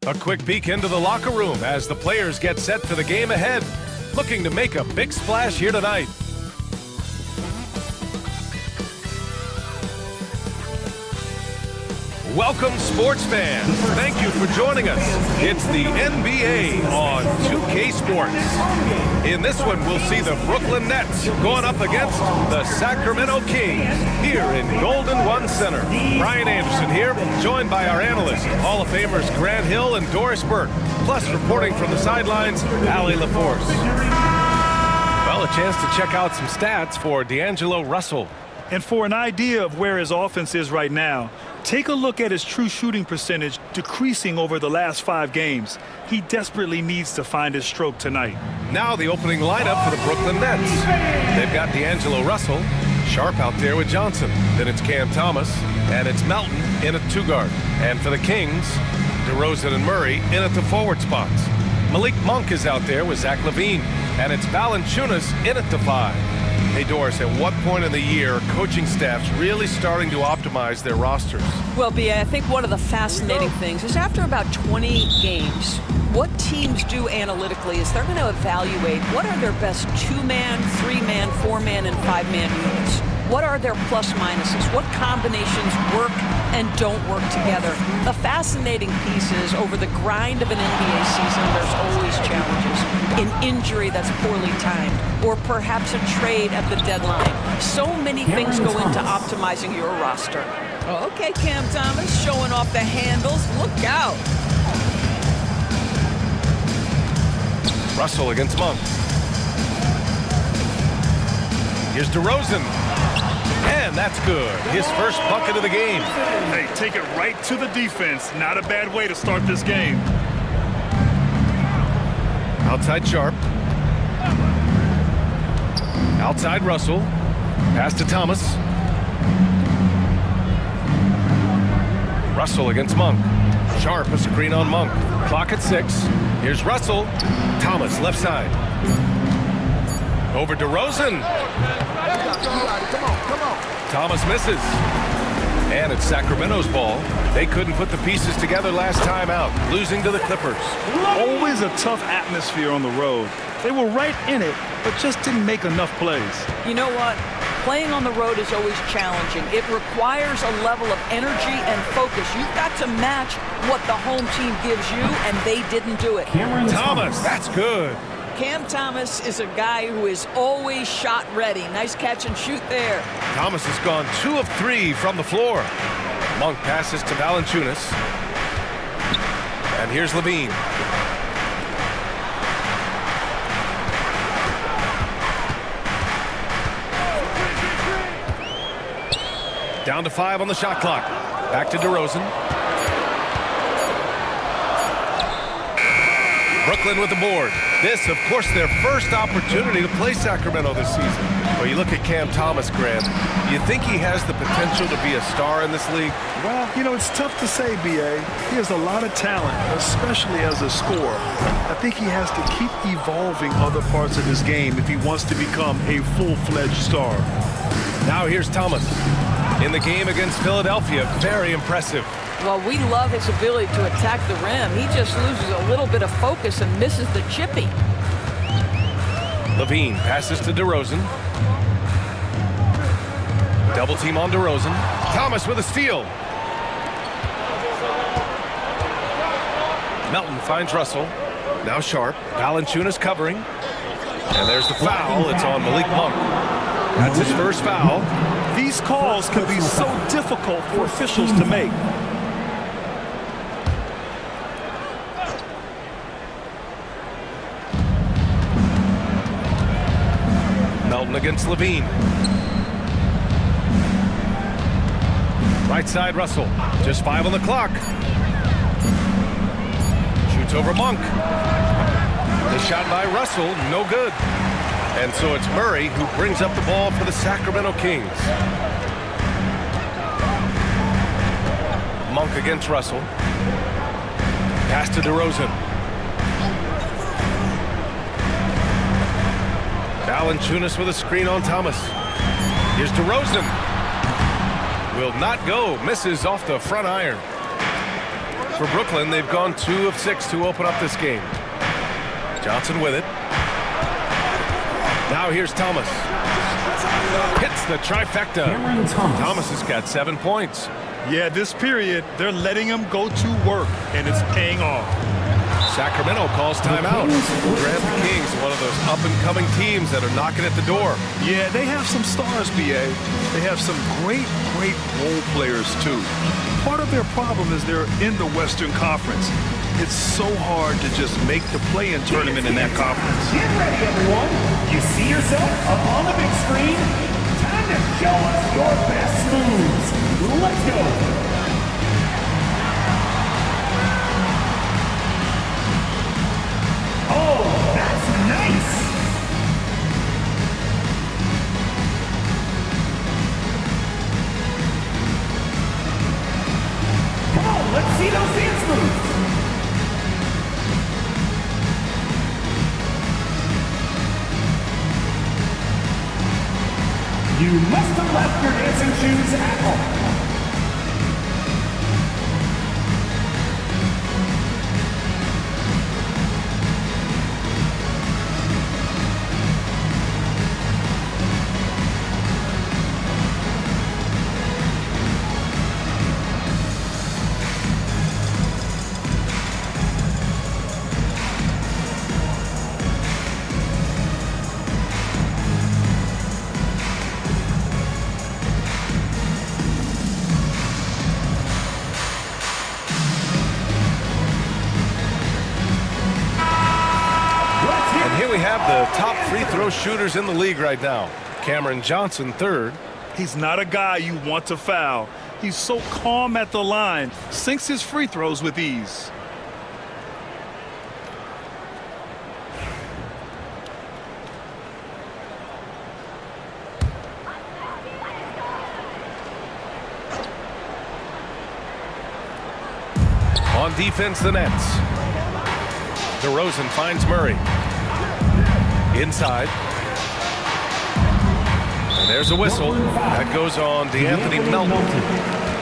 A quick peek into the locker room as the players get set for the game ahead, looking to make a big splash here tonight. Welcome, sports fans. Thank you for joining us. It's the NBA on 2K Sports. In this one, we'll see the Brooklyn Nets going up against the Sacramento Kings here in Golden One Center. Brian Anderson here, joined by our analysts, Hall of Famers Grant Hill and Doris Burke, plus reporting from the sidelines, Allie LaForce. Well, a chance to check out some stats for D'Angelo Russell. And for an idea of where his offense is right now, take a look at his true shooting percentage decreasing over the last 5 games. He desperately needs to find his stroke tonight. Now the opening lineup for the Brooklyn Nets. They've got D'Angelo Russell, Sharp out there with Johnson. Then it's Cam Thomas, and it's Melton in at 2 guard. And for the Kings, DeRozan and Murray in at the forward spots. Malik Monk is out there with Zach LaVine, and it's Valanciunas in at the 5. Hey, Doris, at what point in the year are coaching staffs really starting to optimize their rosters? Well, B.A., I think one of the fascinating things is after about 20 games, what teams do analytically is they're going to evaluate what are their best 2-man, 3-man, 4-man, and 5-man units. What are their plus minuses? What combinations work and don't work together? The fascinating piece is over the grind of an NBA season, there's always challenges. An injury that's poorly timed, or perhaps a trade at the deadline. So many things go into optimizing your roster. Oh, okay, Cam Thomas showing off the handles. Look out. Russell against Monk. Here's DeRozan. And that's good. His first bucket of the game. Hey, take it right to the defense. Not a bad way to start this game. Outside Sharp. Outside Russell. Pass to Thomas. Russell against Monk. Sharp, a screen on Monk. Clock at 6. Here's Russell. Thomas left side. Over DeRozan. Thomas misses. And it's Sacramento's ball. They couldn't put the pieces together last time out, losing to the Clippers. Always a tough atmosphere on the road. They were right in it, but just didn't make enough plays. You know what? Playing on the road is always challenging. It requires a level of energy and focus. You've got to match what the home team gives you, and they didn't do it. Thomas, that's good. Cam Thomas is a guy who is always shot ready. Nice catch and shoot there. Thomas has gone 2 of 3 from the floor. Monk passes to Valanciunas. And here's LaVine. Down to 5 on the shot clock. Back to DeRozan. Brooklyn with the board. This, of course, their first opportunity to play Sacramento this season. But you look at Cam Thomas, Grant. You think he has the potential to be a star in this league? Well, you know, it's tough to say, B.A. He has a lot of talent, especially as a scorer. I think he has to keep evolving other parts of his game if he wants to become a full-fledged star. Now here's Thomas. In the game against Philadelphia, very impressive. Well, we love his ability to attack the rim. He just loses a little bit of focus and misses the chippy. LaVine passes to DeRozan. Double team on DeRozan. Thomas with a steal. Melton finds Russell. Now Sharp. Valanciunas covering. And there's the foul. It's on Malik Monk. That's his first foul. These calls can be so difficult for officials to make. Melton against LaVine. Right side Russell. Just 5 on the clock. Shoots over Monk. The shot by Russell, no good. And so it's Murray who brings up the ball for the Sacramento Kings. Monk against Russell. Pass to DeRozan. Valanciunas with a screen on Thomas. Here's DeRozan. will not go. Misses off the front iron. For Brooklyn, they've gone 2 of 6 to open up this game. Johnson with it. Now here's Thomas. Hits the trifecta. Thomas has got 7 points. Yeah, this period, they're letting him go to work, and it's paying off. Sacramento calls timeout. Grant the Kings, one of those up-and-coming teams that are knocking at the door. Yeah, they have some stars, B.A. They have some great role players, too. Part of their problem is they're in the Western Conference. It's so hard to just make the play-in tournament in that conference. Get ready, everyone. You see yourself up on the big screen? Time to show us your best moves. Let's go. Oh, that's nice. Come on, let's see those dance moves. You must have left your dancing shoes at home. We have the top free throw shooters in the league right now. Cameron Johnson, 3rd. He's not a guy you want to foul. He's so calm at the line, sinks his free throws with ease. On defense, the Nets. DeRozan finds Murray. Inside. And there's a whistle. That goes on DeAnthony Melton.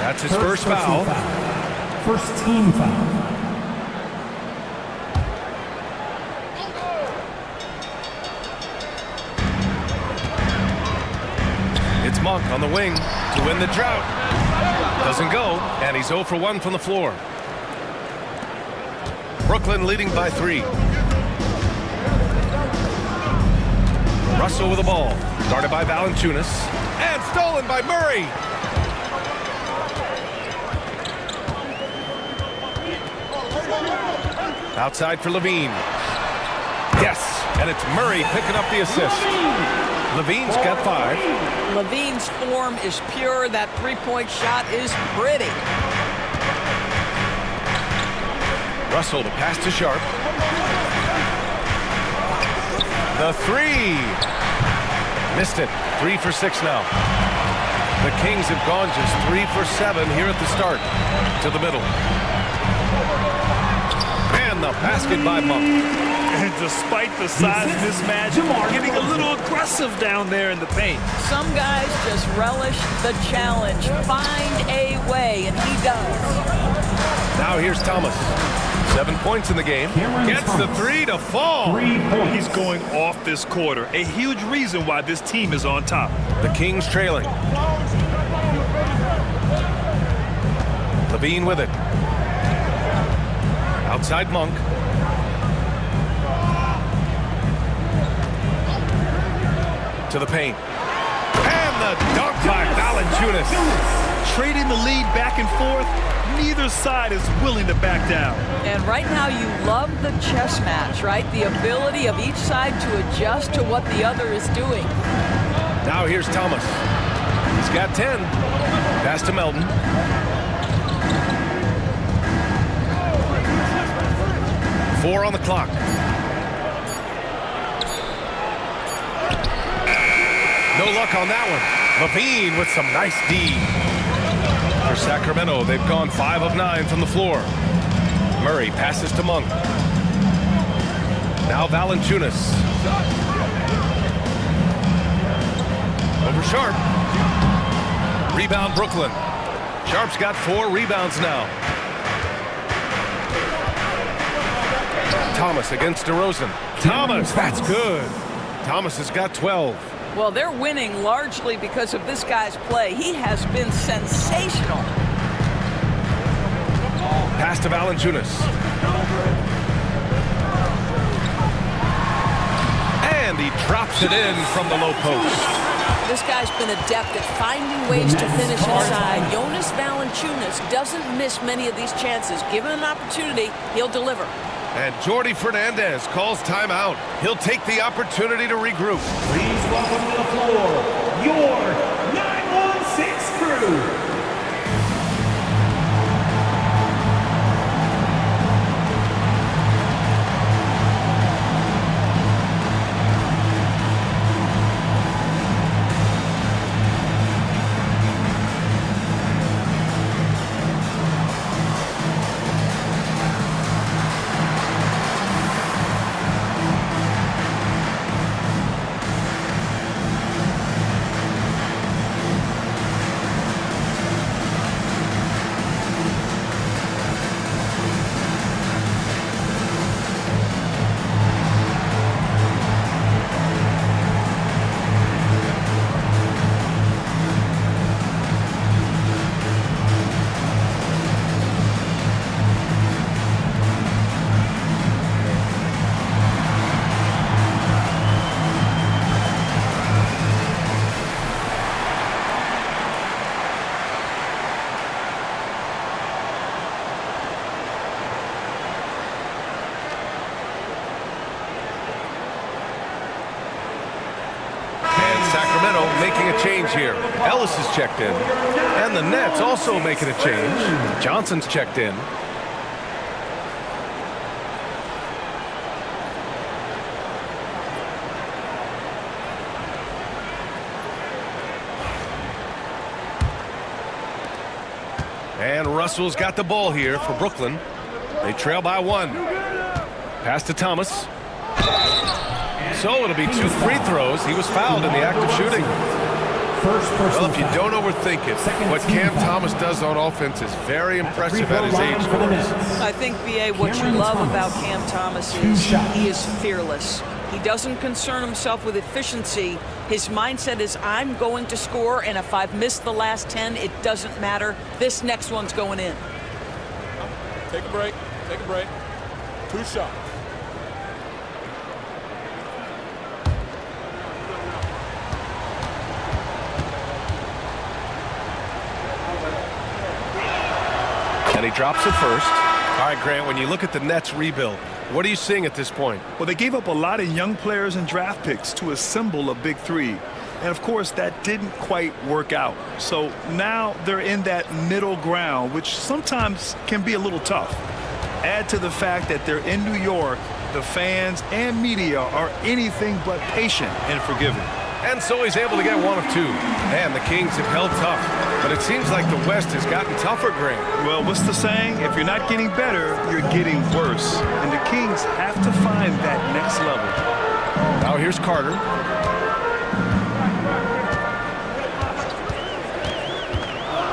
That's his first foul. First team foul. It's Monk on the wing to win the drought. Doesn't go, and he's 0 for 1 from the floor. Brooklyn leading by 3. Russell with the ball. Guarded by Valanciunas. And stolen by Murray. Outside for Levine. Yes, and it's Murray picking up the assist. Levine's got 5. Levine's form is pure. That three-point shot is pretty. Russell to pass to Sharp. The 3. Missed it. 3 for 6 now. The Kings have gone just 3 for 7 here at the start. To the middle. And the basket by Monk. And despite the size mismatch, getting a little aggressive down there in the paint. Some guys just relish the challenge. Find a way, and he does. Now here's Thomas. 7 points in the game. Gets the 3 to fall. He's going off this quarter. A huge reason why this team is on top. The Kings trailing. Levine with it. Outside Monk. To the paint. And the dunk by Valanciunas. Trading the lead back and forth. Neither side is willing to back down. And right now you love the chess match, right? The ability of each side to adjust to what the other is doing. Now here's Thomas. He's got 10. Pass to Melton. Four on the clock. No luck on that one. Levine with some nice D. For Sacramento, they've gone 5 of 9 from the floor. Murray passes to Monk. Now Valanciunas. Over Sharp. Rebound Brooklyn. Sharp's got 4 rebounds now. Thomas against DeRozan. Thomas, that's good. Thomas has got 12. Well, they're winning largely because of this guy's play. He has been sensational. Pass to Valanciunas. And he drops it in from the low post. This guy's been adept at finding ways to finish inside. Jonas Valanciunas doesn't miss many of these chances. Given an opportunity, he'll deliver. And Jordi Fernandez calls timeout. He'll take the opportunity to regroup. Please welcome to the floor your 916 crew. Sacramento making a change here. Ellis is checked in. And the Nets also making a change. Johnson's checked in. And Russell's got the ball here for Brooklyn. They trail by 1. Pass to Thomas. So it'll be 2 free throws. He was fouled in the act of shooting. Well, if you don't overthink it, what Cam Thomas does on offense is very impressive at his age. I think, B.A., what you love about Cam Thomas is he is fearless. He doesn't concern himself with efficiency. His mindset is, I'm going to score, and if I've missed the last 10, it doesn't matter. This next one's going in. Take a break. Take a break. 2 shots. And he drops it first. All right, Grant, when you look at the Nets rebuild, what are you seeing at this point? Well, they gave up a lot of young players and draft picks to assemble a big 3. And, of course, that didn't quite work out. So now they're in that middle ground, which sometimes can be a little tough. Add to the fact that they're in New York, the fans and media are anything but patient and forgiving. And so he's able to get 1 of 2. And the Kings have held tough. But it seems like the West has gotten tougher, Grant. Well, what's the saying? If you're not getting better, you're getting worse. And the Kings have to find that next level. Now here's Carter.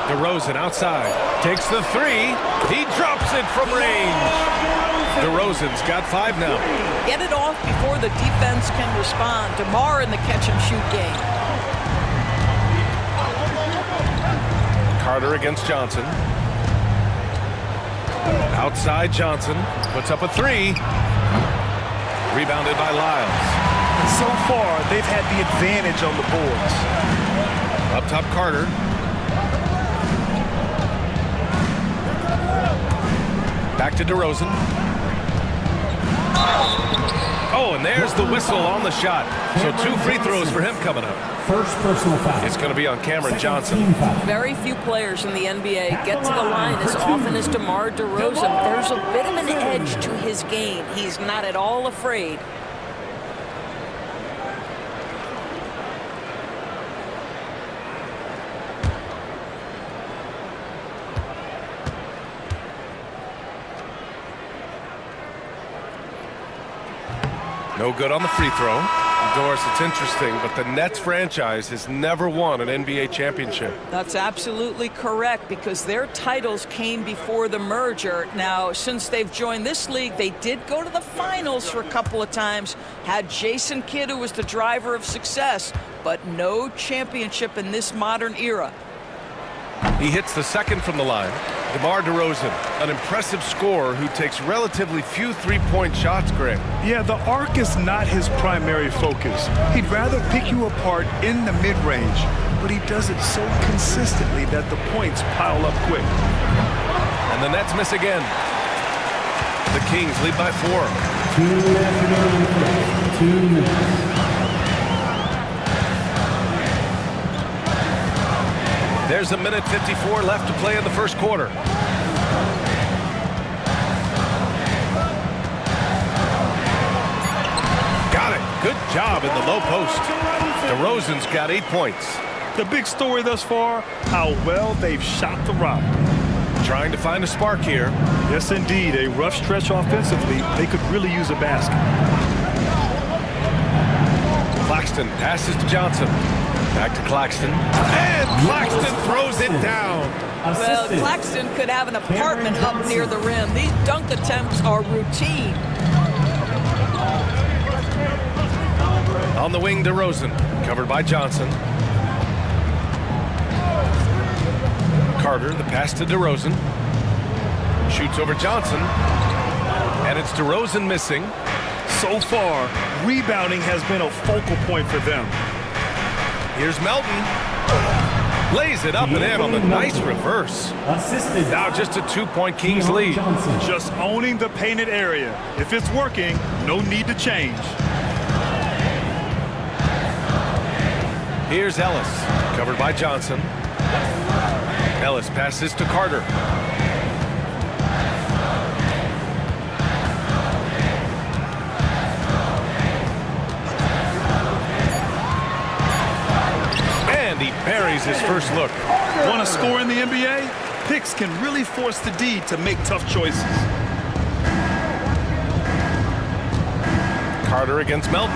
DeRozan outside. Takes the 3. He drops it from range. DeRozan's got 5 now. Get it off before the defense can respond. DeMar in the catch-and-shoot game. Carter against Johnson. Outside Johnson. Puts up a 3. Rebounded by Lyles. So far, they've had the advantage on the boards. Up top, Carter. Back to DeRozan. Oh, and there's the whistle on the shot. So 2 free throws for him coming up. First personal foul. It's going to be on Cameron Johnson. Very few players in the NBA get to the line as often as DeMar DeRozan. There's a bit of an edge to his game. He's not at all afraid. No good on the free throw. Doris, it's interesting, but the Nets franchise has never won an NBA championship. That's absolutely correct, because their titles came before the merger. Now, since they've joined this league, they did go to the finals for a couple of times, had Jason Kidd, who was the driver of success, but no championship in this modern era. He hits the second from the line. DeMar DeRozan, an impressive scorer who takes relatively few three-point shots, Greg. Yeah, the arc is not his primary focus. He'd rather pick you apart in the mid-range, but he does it so consistently that the points pile up quick. And the Nets miss again. The Kings lead by 4. 2 minutes. There's a minute 54 left to play in the first quarter. Got it. Good job in the low post. DeRozan's got 8 points. The big story thus far, how well they've shot the rock. Trying to find a spark here. Yes, indeed. A rough stretch offensively. They could really use a basket. Claxton passes to Johnson. Back to Claxton. And Claxton throws it down. Well, Claxton could have an apartment up near the rim. These dunk attempts are routine. On the wing, DeRozan. Covered by Johnson. Carter, the pass to DeRozan. Shoots over Johnson. And it's DeRozan missing. So far, rebounding has been a focal point for them. Here's Melton. Lays it up and in on the nice reverse. Assisted. Now just a 2-point Kings lead. Just owning the painted area. If it's working, no need to change. Here's Ellis. Covered by Johnson. Ellis passes to Carter. He buries his first look. Want to score in the NBA? Picks can really force the D to make tough choices. Carter against Melton.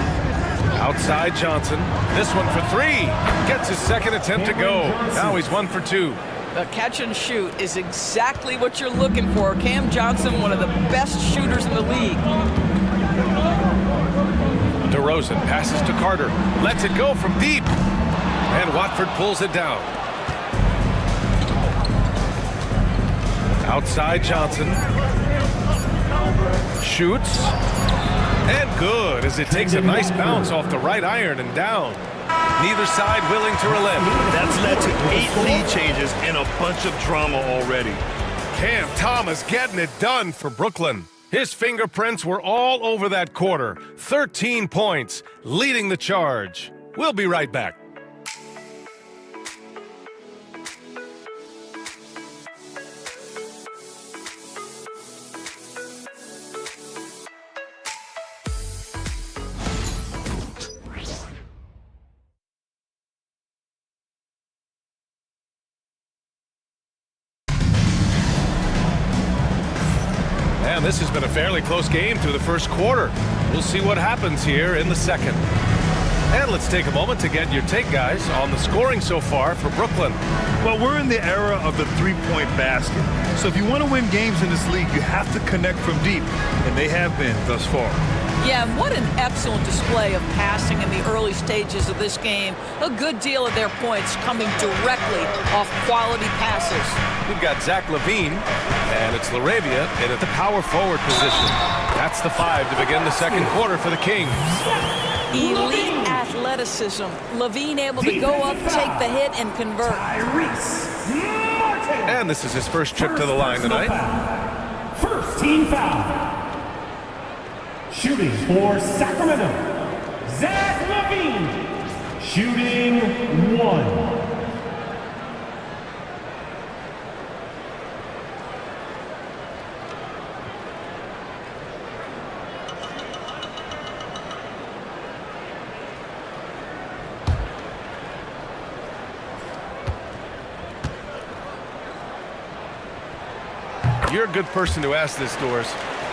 Outside Johnson. This one for 3. Gets his second attempt to go. Now he's 1 for 2. The catch and shoot is exactly what you're looking for. Cam Johnson, one of the best shooters in the league. DeRozan passes to Carter. Lets it go from deep. And Watford pulls it down. Outside Johnson. Shoots. And good, as it takes a nice bounce off the right iron and down. Neither side willing to relent. That's led to 8 lead changes and a bunch of drama already. Cam Thomas getting it done for Brooklyn. His fingerprints were all over that quarter. 13 points, leading the charge. We'll be right back. And this has been a fairly close game through the first quarter. We'll see what happens here in the second. And let's take a moment to get your take, guys, on the scoring so far for Brooklyn. Well, we're in the era of the three-point basket. So if you want to win games in this league, you have to connect from deep. And they have been thus far. Yeah, and what an excellent display of passing in the early stages of this game. A good deal of their points coming directly off quality passes. We've got Zach LaVine, and it's LaRavia in at the power forward position. That's the 5 to begin the second quarter for the Kings. Elite athleticism. LaVine able to go up, take the hit, and convert. And this is his first trip to the line tonight. First team foul. Shooting for Sacramento, Zach LaVine. Shooting 1. You're a good person to ask this, Doris.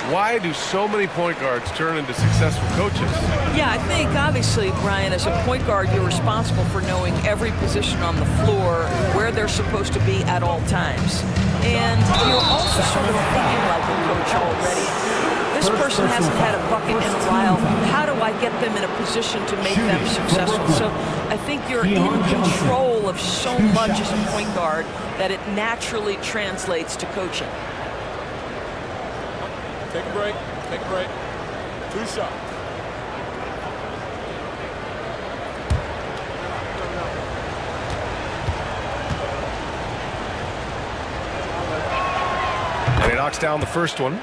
Why do so many point guards turn into successful coaches? Yeah, I think obviously, Brian, as a point guard, you're responsible for knowing every position on the floor, where they're supposed to be at all times. And you're also sort of thinking like a coach already. This person hasn't had a bucket in a while. How do I get them in a position to make them successful? So I think you're in control of so much as a point guard that it naturally translates to coaching. Take a break. Take a break. 2 shots. And he knocks down the first one.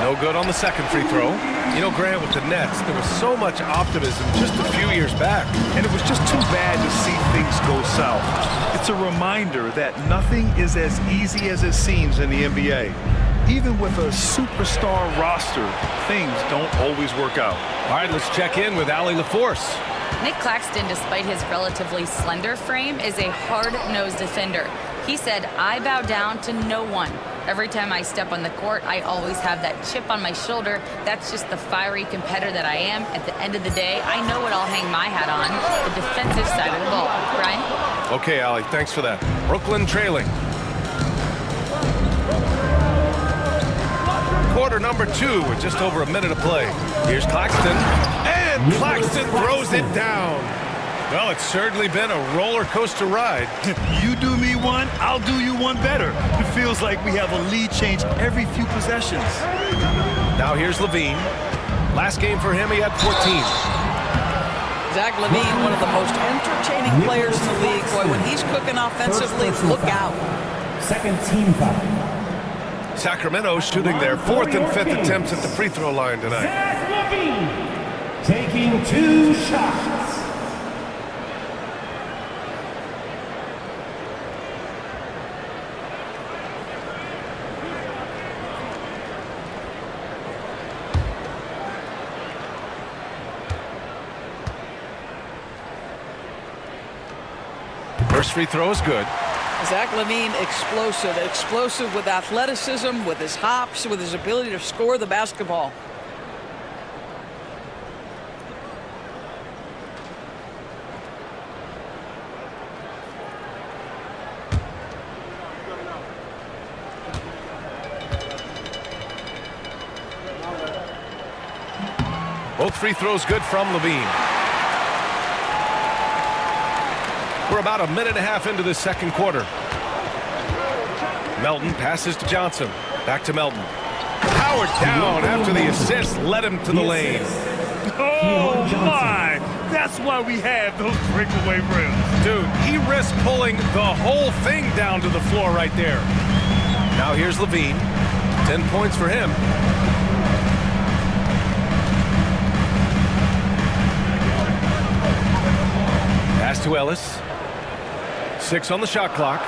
No good on the second free throw. You know, Grant, with the Nets, there was so much optimism just a few years back. And it was just too bad to see things go south. It's a reminder that nothing is as easy as it seems in the NBA. Even with a superstar roster, things don't always work out. All right, let's check in with Allie LaForce. Nick Claxton, despite his relatively slender frame, is a hard-nosed defender. He said, "I bow down to no one. Every time I step on the court, I always have that chip on my shoulder. That's just the fiery competitor that I am. At the end of the day, I know what I'll hang my hat on, the defensive side of the ball." Brian? Okay, Allie, thanks for that. Brooklyn trailing. Quarter number 2 with just over a minute to play. Here's Claxton, and Claxton throws it down. Well, it's certainly been a roller coaster ride. You do me one, I'll do you one better. It feels like we have a lead change every few possessions. Now here's Levine. Last game for him, he had 14. Zach LaVine, one of the most entertaining players in the league. Boy, when he's cooking offensively, look out. Second team foul. Sacramento shooting their 4th and 5th attempts at the free throw line tonight. Zach LaVine taking 2 shots. First free throw is good. Zach LaVine, explosive with athleticism, with his hops, with his ability to score the basketball. Both free throws good from Levine. We're about a minute and a half into the second quarter. Melton passes to Johnson. Back to Melton. Powered down after the assist led him to the lane. Oh, my! That's why we have those breakaway rims. Dude, he risked pulling the whole thing down to the floor right there. Now here's Levine. 10 points for him. Pass to Ellis. 6 on the shot clock.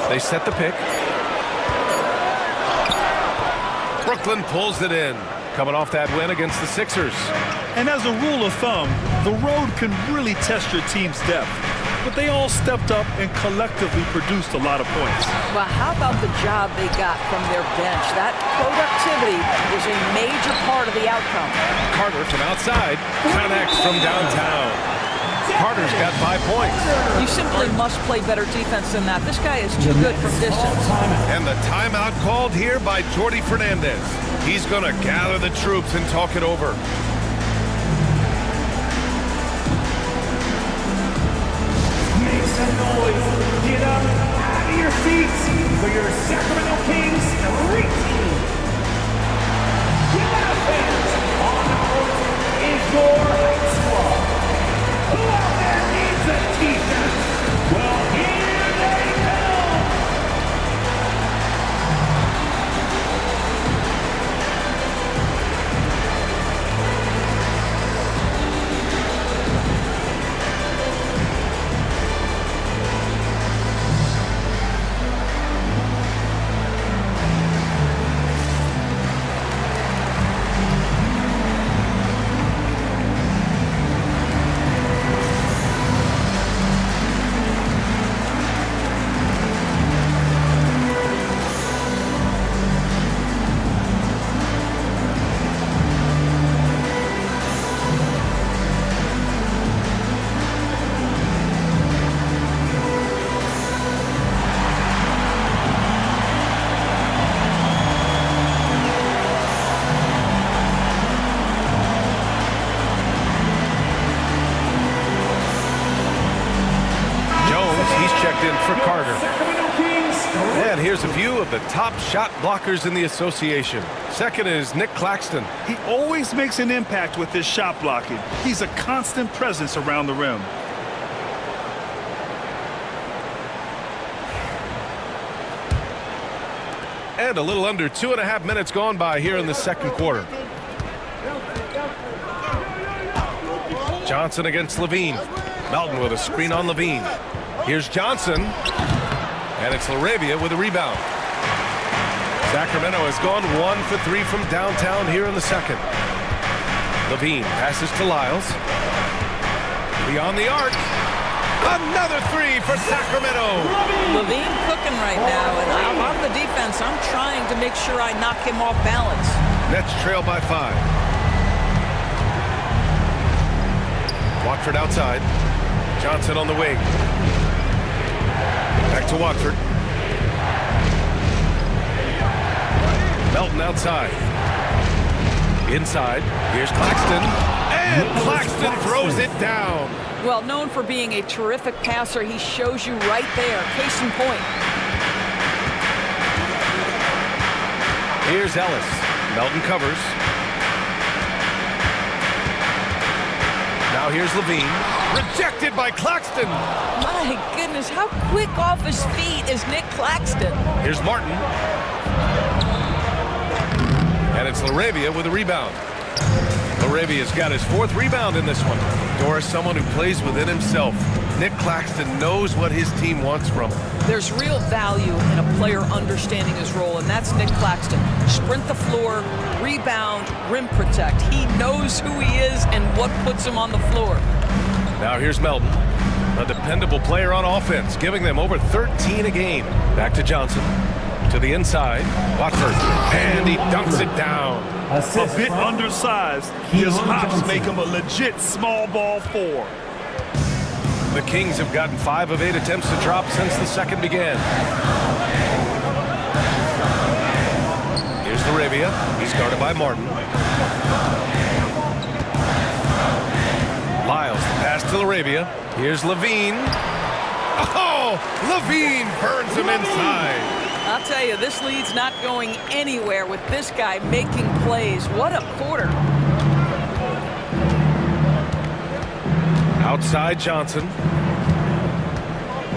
They set the pick. Brooklyn pulls it in. Coming off that win against the Sixers. And as a rule of thumb, the road can really test your team's depth. But they all stepped up and collectively produced a lot of points. Well, how about the job they got from their bench? That productivity was a major part of the outcome. Carter from outside. Connects from downtown. Carter's got 5 points. You simply must play better defense than that. This guy is too good from distance. And the timeout called here by Jordi Fernandez. He's going to gather the troops and talk it over. Make some noise. Get up out of your seats for your Sacramento Kings street team. Get out, fans. On the court is your high squad. Who out there needs a t-shirt? Well, here they come. subbed in for Carter. Sacramento Kings. And here's a view of the top shot blockers in the association. Second is Nick Claxton. He always makes an impact with his shot blocking. He's a constant presence around the rim. And a little under 2.5 minutes gone by here in the second quarter. Johnson against Levine. Melton with a screen on Levine. Here's Johnson. And it's LaRavia with a rebound. Sacramento has gone 1 for 3 from downtown here in the second. Levine passes to Lyles. Beyond the arc. Another 3 for Sacramento. Levine cooking right now, and I'm on the defense. I'm trying to make sure I knock him off balance. Nets trail by 5. Watford outside. Johnson on the wing. Back to Watford. Melton outside. Inside. Here's Claxton. And Claxton throws it down. Well, known for being a terrific passer, he shows you right there. Case in point. Here's Ellis. Melton covers. Now here's Levine. Rejected by Claxton. My goodness, how quick off his feet is Nick Claxton? Here's Martin. And it's LaRavia with a rebound. LaRavia's got his 4th rebound in this one. Doris, someone who plays within himself. Nick Claxton knows what his team wants from him. There's real value in a player understanding his role, and that's Nick Claxton. Sprint the floor, rebound, rim protect. He knows who he is and what puts him on the floor. Now here's Melton, a dependable player on offense, giving them over 13 a game. Back to Johnson. To the inside. Watford. And he dunks it down. A bit undersized. His hops make him a legit small ball 4. The Kings have gotten 5 of 8 attempts to drop since the second began. Here's LaRavia. He's guarded by Martin. Lyles, the pass to LaRavia. Here's Levine. Oh, Levine burns him inside. I'll tell you, this lead's not going anywhere with this guy making plays. What a quarter. Outside Johnson.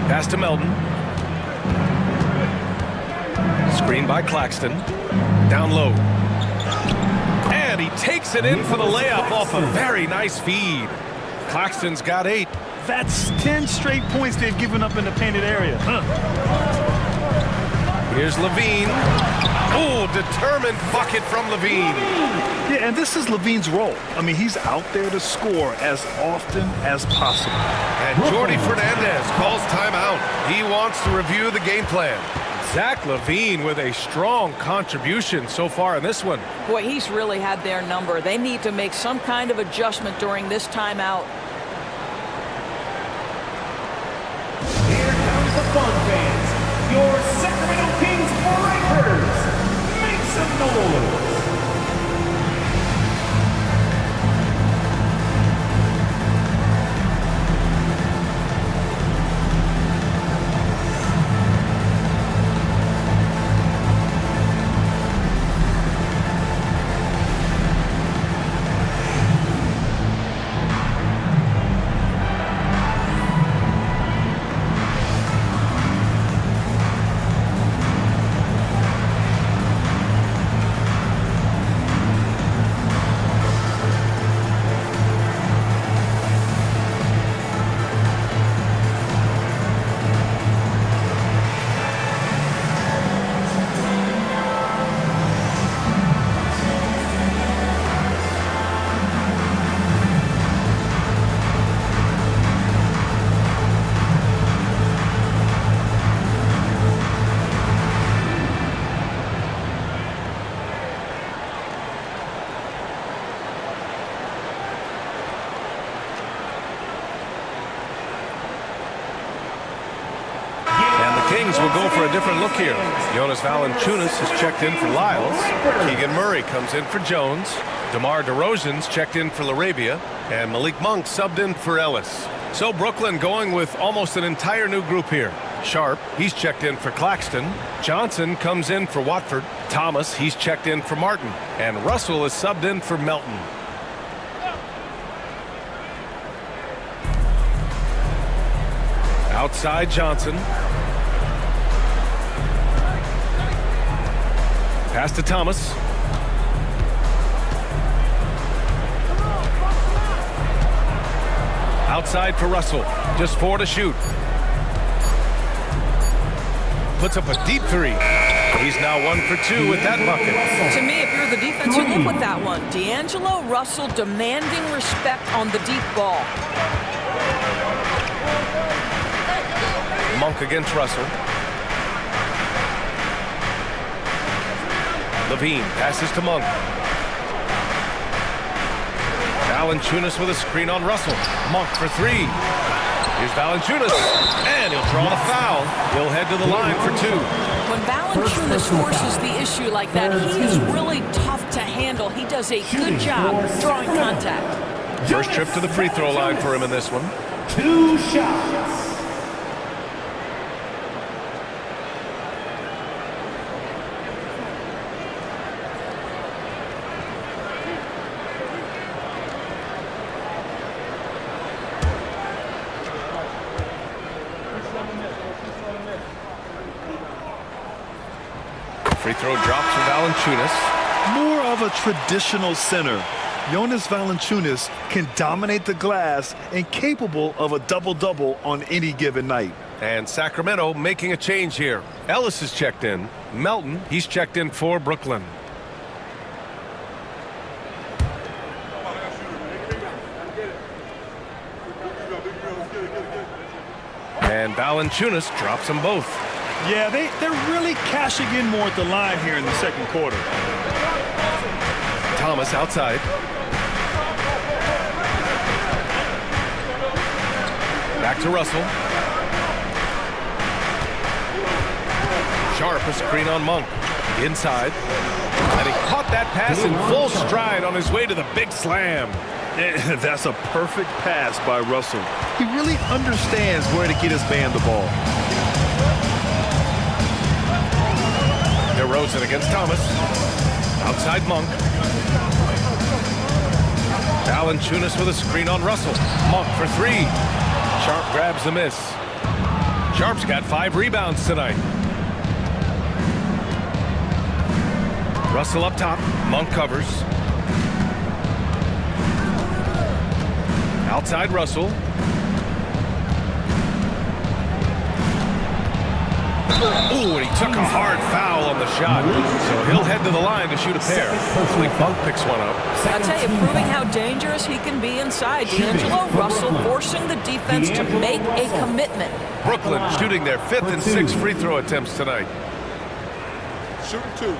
Pass to Melton. Screen by Claxton. Down low. And he takes it in for the layup off a very nice feed. Claxton's got 8. That's 10 straight points they've given up in the painted area. Here's Levine. Oh, determined bucket from Levine. Yeah, and this is Levine's role. I mean, he's out there to score as often as possible. And Jordi Fernandez calls timeout. He wants to review the game plan. Zach Levine with a strong contribution so far in this one. Boy, he's really had their number. They need to make some kind of adjustment during this timeout. Here comes the fun fans. Your Sacramento Kings Breakers. Make some noise. Kings will go for a different look here. Jonas Valanciunas has checked in for Lyles. Keegan Murray comes in for Jones. DeMar DeRozan's checked in for LaRavia. And Malik Monk subbed in for Ellis. So Brooklyn going with almost an entire new group here. Sharp, he's checked in for Claxton. Johnson comes in for Watford. Thomas, he's checked in for Martin. And Russell is subbed in for Melton. Outside Johnson. Pass to Thomas. Outside for Russell. Just 4 to shoot. Puts up a deep 3. He's now 1 for 2 with that bucket. To me, if you're the defense, you live with that one. D'Angelo Russell demanding respect on the deep ball. Monk against Russell. Levine passes to Monk. Valanciunas with a screen on Russell. Monk for 3. Here's Valanciunas, and he'll draw the foul. He'll head to the line for 2. When Valanciunas forces the issue like that, he is really tough to handle. He does a good job drawing contact. First trip to the free throw line for him in this one. 2 shots. Free throw drops for Valanciunas. More of a traditional center. Jonas Valanciunas can dominate the glass and capable of a double-double on any given night. And Sacramento making a change here. Ellis is checked in. Melton, he's checked in for Brooklyn. And Valanciunas drops them both. Yeah, they're really cashing in more at the line here in the second quarter. Thomas outside. Back to Russell. Sharp, a screen on Monk. Inside. And he caught that pass in full stride on his way to the big slam. That's a perfect pass by Russell. He really understands where to get his man the ball. DeRozan against Thomas. Outside Monk. Valanciunas with a screen on Russell. Monk for 3. Sharp grabs the miss. Sharp's got 5 rebounds tonight. Russell up top. Monk covers. Outside Russell. Ooh, and he took a hard foul on the shot. So he'll head to the line to shoot a pair. Hopefully Monk picks one up. I'll tell you, proving how dangerous he can be inside. D'Angelo Russell forcing the defense to make a commitment. Brooklyn shooting their 5th and 6th free throw attempts tonight. Shooting 2.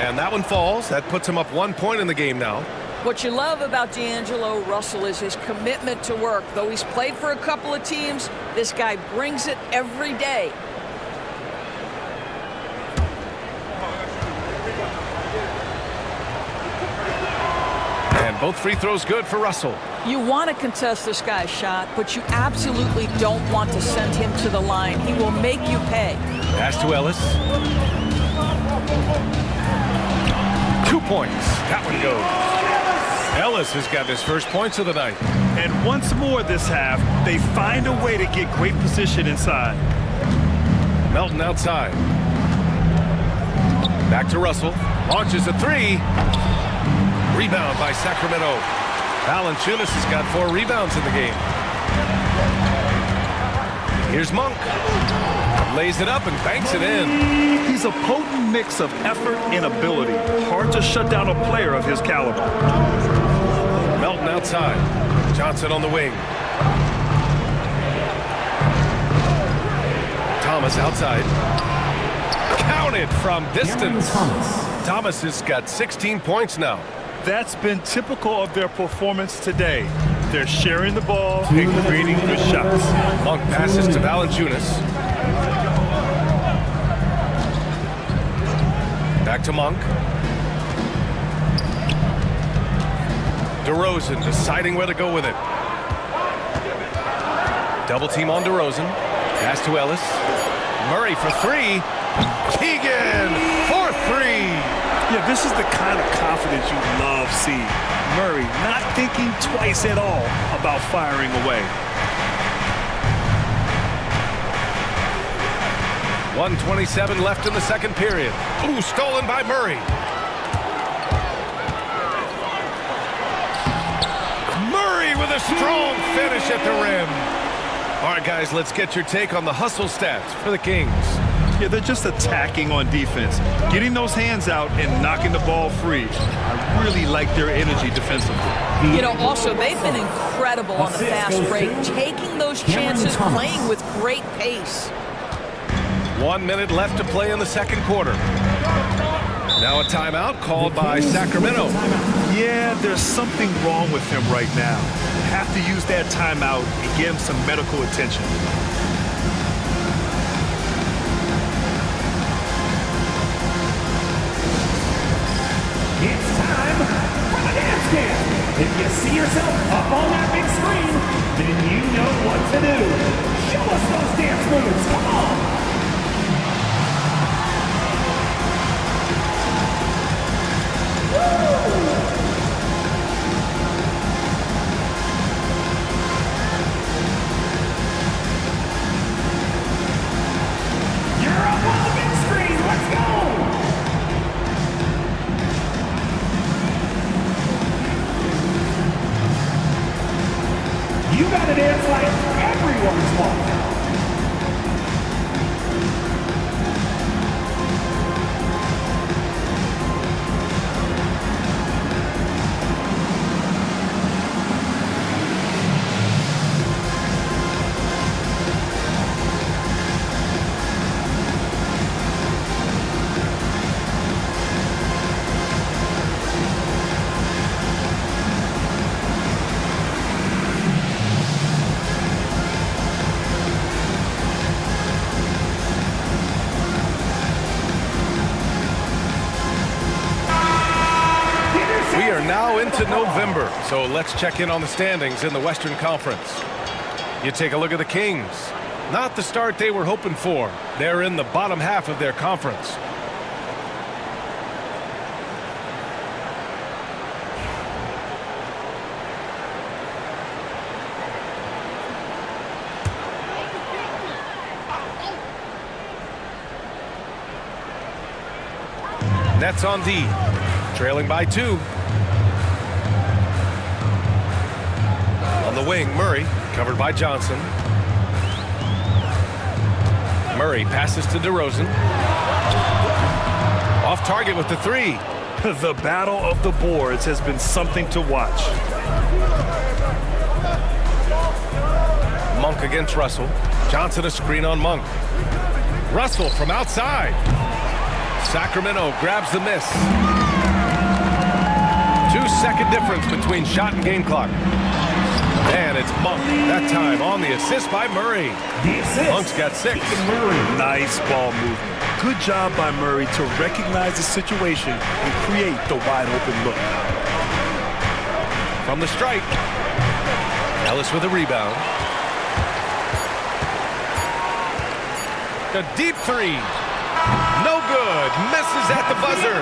And that one falls. That puts him up 1 point in the game now. What you love about D'Angelo Russell is his commitment to work. Though he's played for a couple of teams, this guy brings it every day. And both free throws good for Russell. You want to contest this guy's shot, but you absolutely don't want to send him to the line. He will make you pay. Pass to Ellis. 2 points. That one goes. Ellis has got his first points of the night. And once more this half, they find a way to get great position inside. Melton outside. Back to Russell. Launches a 3. Rebound by Sacramento. Valanciunas has got 4 rebounds in the game. Here's Monk. Lays it up and banks it in. He's a potent mix of effort and ability. Hard to shut down a player of his caliber. Melton outside. Johnson on the wing. Thomas outside. Counted from distance. Thomas has got 16 points now. That's been typical of their performance today. They're sharing the ball and creating good shots. Monk passes to Valanciunas. Back to Monk. DeRozan deciding where to go with it. Double team on DeRozan. Pass to Ellis. Murray for three. Keegan for three. Yeah, this is the kind of confidence you love seeing. Murray not thinking twice at all about firing away. 1:27 left in the second period. Ooh, stolen by Murray. Murray with a strong finish at the rim. All right, guys, let's get your take on the hustle stats for the Kings. Yeah, they're just attacking on defense, getting those hands out and knocking the ball free. I really like their energy defensively. You know, also, they've been incredible on the fast break, taking those chances, playing with great pace. 1 minute left to play in the second quarter. Now a timeout called by Sacramento. Yeah, there's something wrong with him right now. Have to use that timeout and give him some medical attention. It's time for the dance camp. If you see yourself up on that big screen, then you know what to do. Show us those dance moves. Come on. You're up on the big screen. Let's go. You gotta dance like everyone's watching. We are now into November, so let's check in on the standings in the Western Conference. You take a look at the Kings. Not the start they were hoping for. They're in the bottom half of their conference. Nets on D, trailing by 2. On the wing, Murray, covered by Johnson. Murray passes to DeRozan. Off target with the 3. The battle of the boards has been something to watch. Monk against Russell. Johnson a screen on Monk. Russell from outside. Sacramento grabs the miss. 2-second difference between shot and game clock. And it's Monk, that time on the assist by Murray. Monk's got 6. Nice ball movement. Good job by Murray to recognize the situation and create the wide open look. From the stripe, Ellis with a rebound. The deep 3. No good. Misses at the buzzer.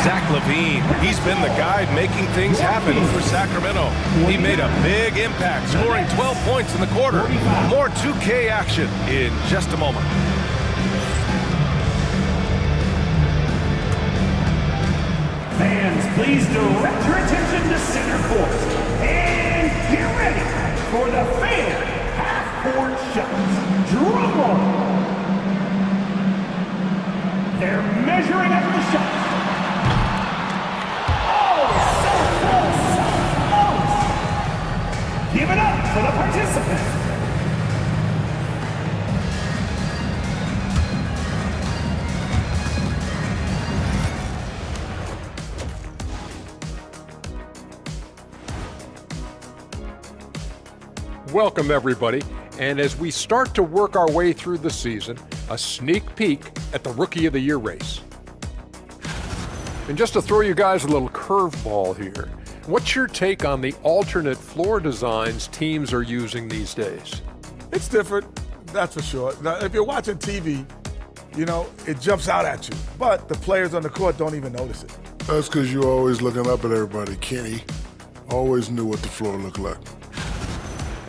Zach LaVine. He's been the guy making things happen for Sacramento. He made a big impact, scoring 12 points in the quarter. More 2K action in just a moment. Fans, please direct your attention to center court. And get ready for the fan half-court shots. Drum roll. They're measuring up the shot. Oh, so close. Give it up for the participants. Welcome, everybody. And as we start to work our way through the season, a sneak peek at the Rookie of the Year race. And just to throw you guys a little curveball here, What's your take on the alternate floor designs teams are using these days? It's different, that's for sure. Now, if you're watching TV, you know, it jumps out at you. But the players on the court don't even notice it. That's because you're always looking up at everybody. Kenny always knew what the floor looked like.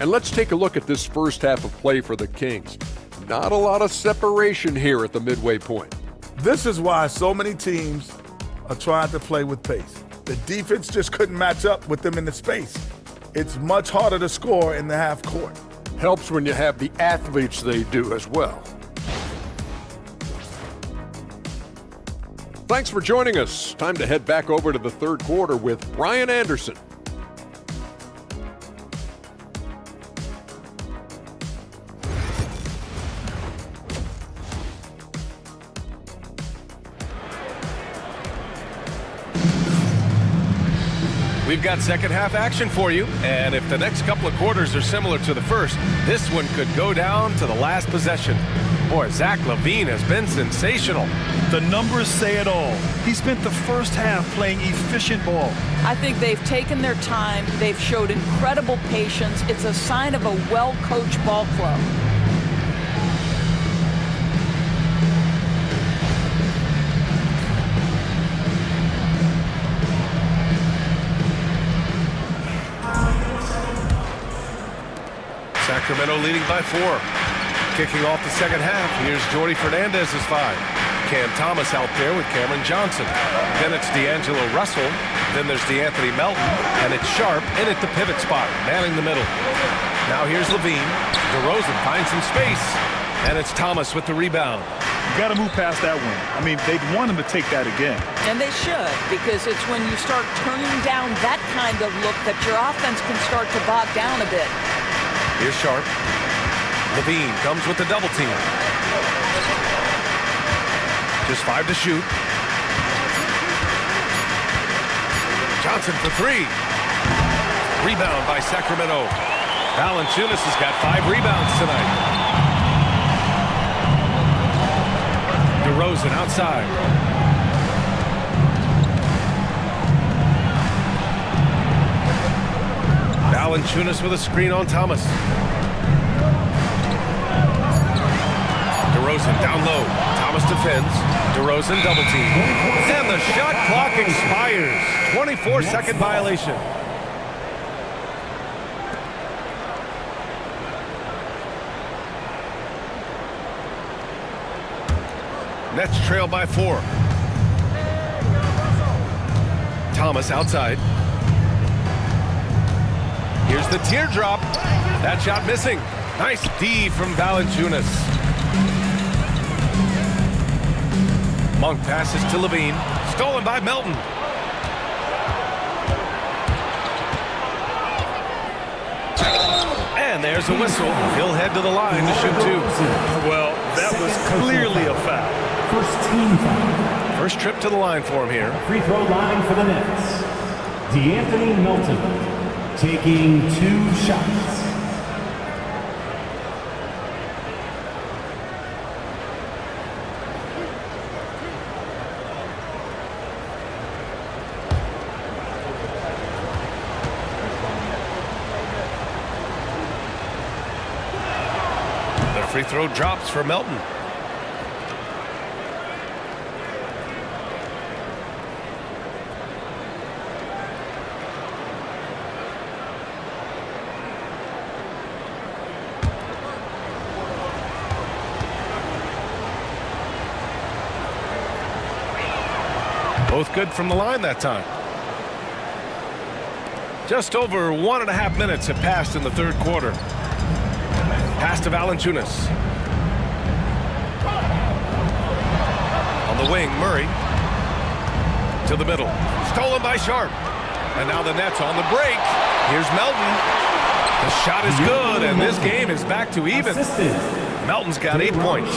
And let's take a look at this first half of play for the Kings. Not a lot of separation here at the midway point. This is why so many teams are trying to play with pace. The defense just couldn't match up with them in the space. It's much harder to score in the half court. Helps when you have the athletes they do as well. Thanks for joining us. Time to head back over to the third quarter with Ryan Anderson. We've got second half action for you, and if the next couple of quarters are similar to the first, this one could go down to the last possession. Boy, Zach LaVine has been sensational. The numbers say it all. He spent the first half playing efficient ball. I think they've taken their time. They've showed incredible patience. It's a sign of a well-coached ball club. Sacramento leading by 4. Kicking off the second half, here's Jordy Fernandez's 5. Cam Thomas out there with Cameron Johnson. Then it's D'Angelo Russell. Then there's DeAnthony Melton. And it's Sharp in at the pivot spot, manning the middle. Now here's LaVine. DeRozan finds some space. And it's Thomas with the rebound. You got to move past that one. I mean, they'd want him to take that again. And they should, because it's when you start turning down that kind of look that your offense can start to bog down a bit. Here's Sharp. LaVine comes with the double team. Just 5 to shoot. Johnson for 3. Rebound by Sacramento. Valanciunas has got 5 rebounds tonight. DeRozan outside. Valanciunas with a screen on Thomas. DeRozan down low. Thomas defends. DeRozan double team. And the shot clock expires. 24-second violation. Nets trail by 4. Thomas outside. Here's the teardrop. That shot missing. Nice D from Valanciunas. Monk passes to LaVine. Stolen by Melton. And there's a whistle. He'll head to the line to shoot 2. Well, that was clearly a foul. First team foul. First trip to the line for him here. Free throw line for the Nets. DeAnthony Melton taking 2 shots. The free throw drops for Melton. Both good from the line that time. Just over 1.5 minutes have passed in the third quarter. Pass to Valanciunas. On the wing, Murray. To the middle. Stolen by Sharp. And now the Nets on the break. Here's Melton. The shot is good, and this game is back to even. Melton's got 8 points.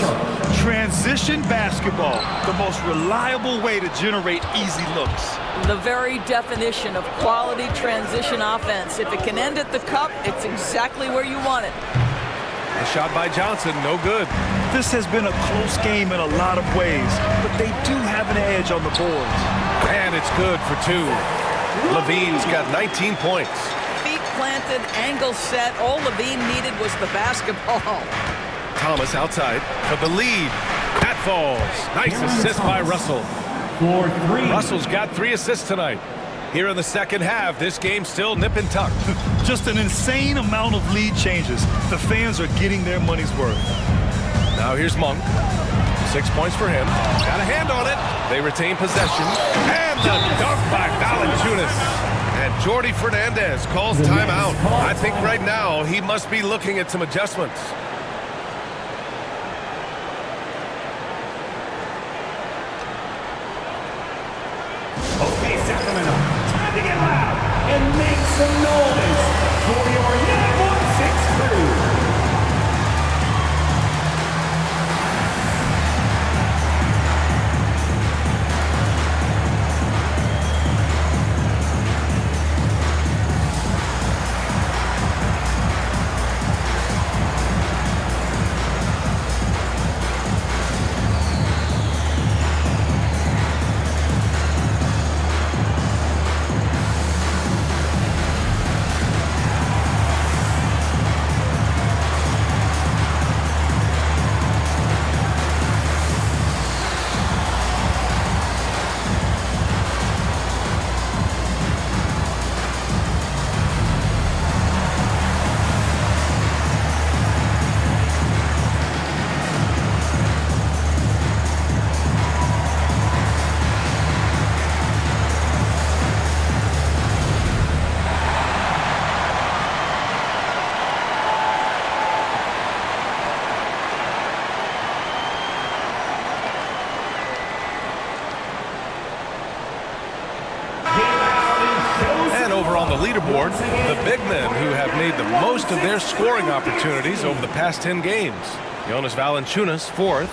Transition basketball, the most reliable way to generate easy looks. The very definition of quality transition offense. If it can end at the cup, it's exactly where you want it. The shot by Johnson, no good. This has been a close game in a lot of ways, but they do have an edge on the boards. And it's good for 2. Levine's got 19 points. Feet planted, angle set. All Levine needed was the basketball. Thomas outside for the lead. That falls. Nice assist by Russell. For 3. Russell's got 3 assists tonight. Here in the second half, this game's still nip and tuck. Just an insane amount of lead changes. The fans are getting their money's worth. Now here's Monk. 6 points for him. Got a hand on it. They retain possession. And the dunk by Valanciunas. And Jordy Fernandez calls timeout. I think right now he must be looking at some adjustments. Okay, Sacramento, time to get loud and make some noise for your Net 1-6 crew. Leaderboard, the big men who have made the most of their scoring opportunities over the past 10 games. Jonas Valanciunas, 4th.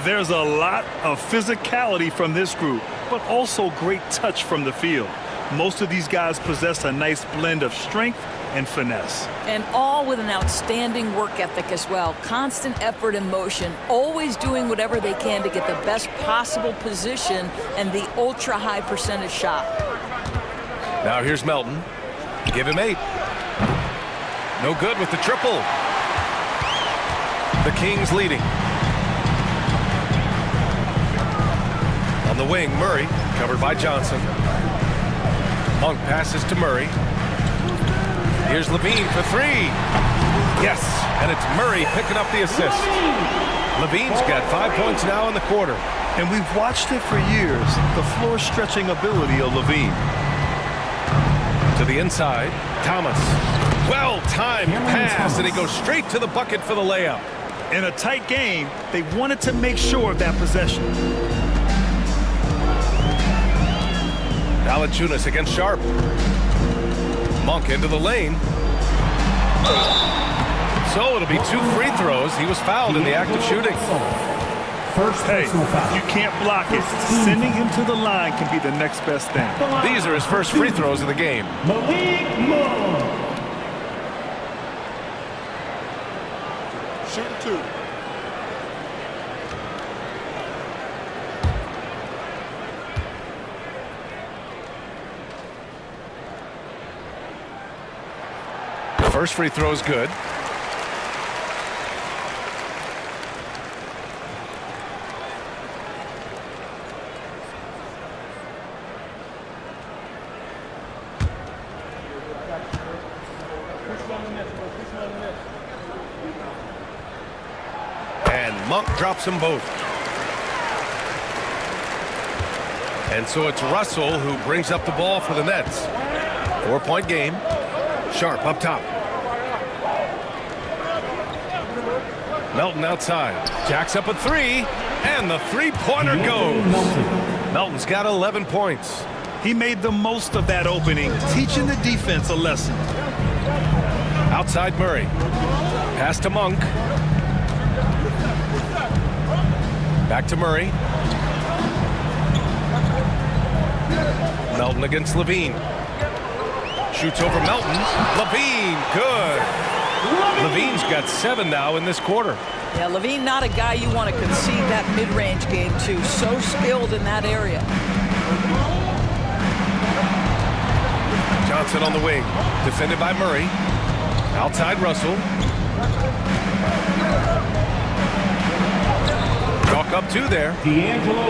There's a lot of physicality from this group, but also great touch from the field. Most of these guys possess a nice blend of strength and finesse. And all with an outstanding work ethic as well. Constant effort and motion, always doing whatever they can to get the best possible position and the ultra-high percentage shot. Now here's Melton. Give him 8. No good with the triple. The Kings leading. On the wing, Murray, covered by Johnson. Monk passes to Murray. Here's Levine for 3. Yes, and it's Murray picking up the assist. Levine's got 5 points now in the quarter. And we've watched it for years, the floor-stretching ability of Levine. To the inside, Thomas. Well-timed pass, and he goes straight to the bucket for the layup. In a tight game, they wanted to make sure of that possession. Valanciunas against Sharp. Monk into the lane. So it'll be 2 free throws. He was fouled in the act of shooting. Hey, you can't block it. Sending him to the line can be the next best thing. These are his first free throws of the game. Shooting 2. The first free throw is good. And Monk drops them both. And so it's Russell who brings up the ball for the Nets. 4-point game. Sharp up top. Melton outside. Jacks up a 3. And the three-pointer goes. Melton's got 11 points. He made the most of that opening, teaching the defense a lesson. Outside Murray. Pass to Monk. Back to Murray. Melton against Levine. Shoots over Melton. Levine, good. Levine's got 7 now in this quarter. Yeah, Levine not a guy you want to concede that mid-range game to. So skilled in that area. Johnson on the wing, defended by Murray. Outside Russell. Chalk up 2 there.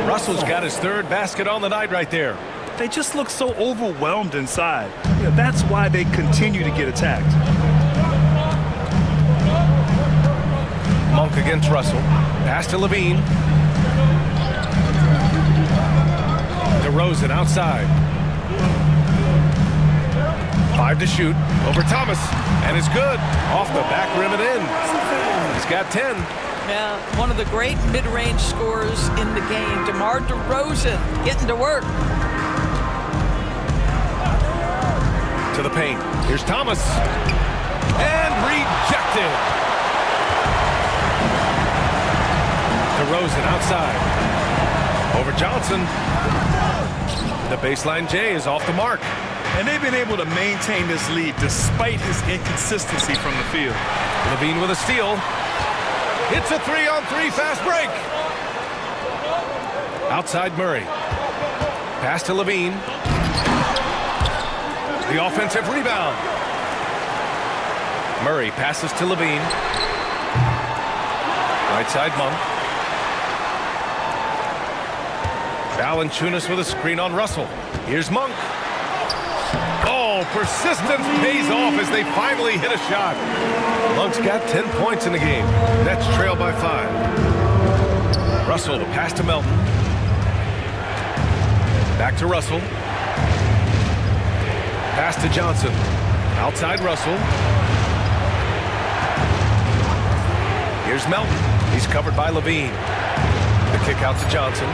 Russell's got his 3rd basket on the night right there. They just look so overwhelmed inside. Yeah, that's why they continue to get attacked. Monk against Russell. Pass to Levine. DeRozan outside. 5 to shoot. Over Thomas. And it's good. Off the back rim and in. He's got 10. Yeah, one of the great mid-range scorers in the game. DeMar DeRozan getting to work. To the paint. Here's Thomas. And rejected. DeRozan outside. Over Johnson. The baseline J is off the mark. And they've been able to maintain this lead despite his inconsistency from the field. Levine with a steal. It's a 3-on-3 fast break. Outside Murray. Pass to Levine. The offensive rebound. Murray passes to Levine. Right side Monk. Valanciunas with a screen on Russell. Here's Monk. Oh, persistence pays off as they finally hit a shot. Monk's got 10 points in the game. Nets trail by 5. Russell, the pass to Melton. Back to Russell. Pass to Johnson. Outside Russell. Here's Melton. He's covered by Levine. The kick out to Johnson.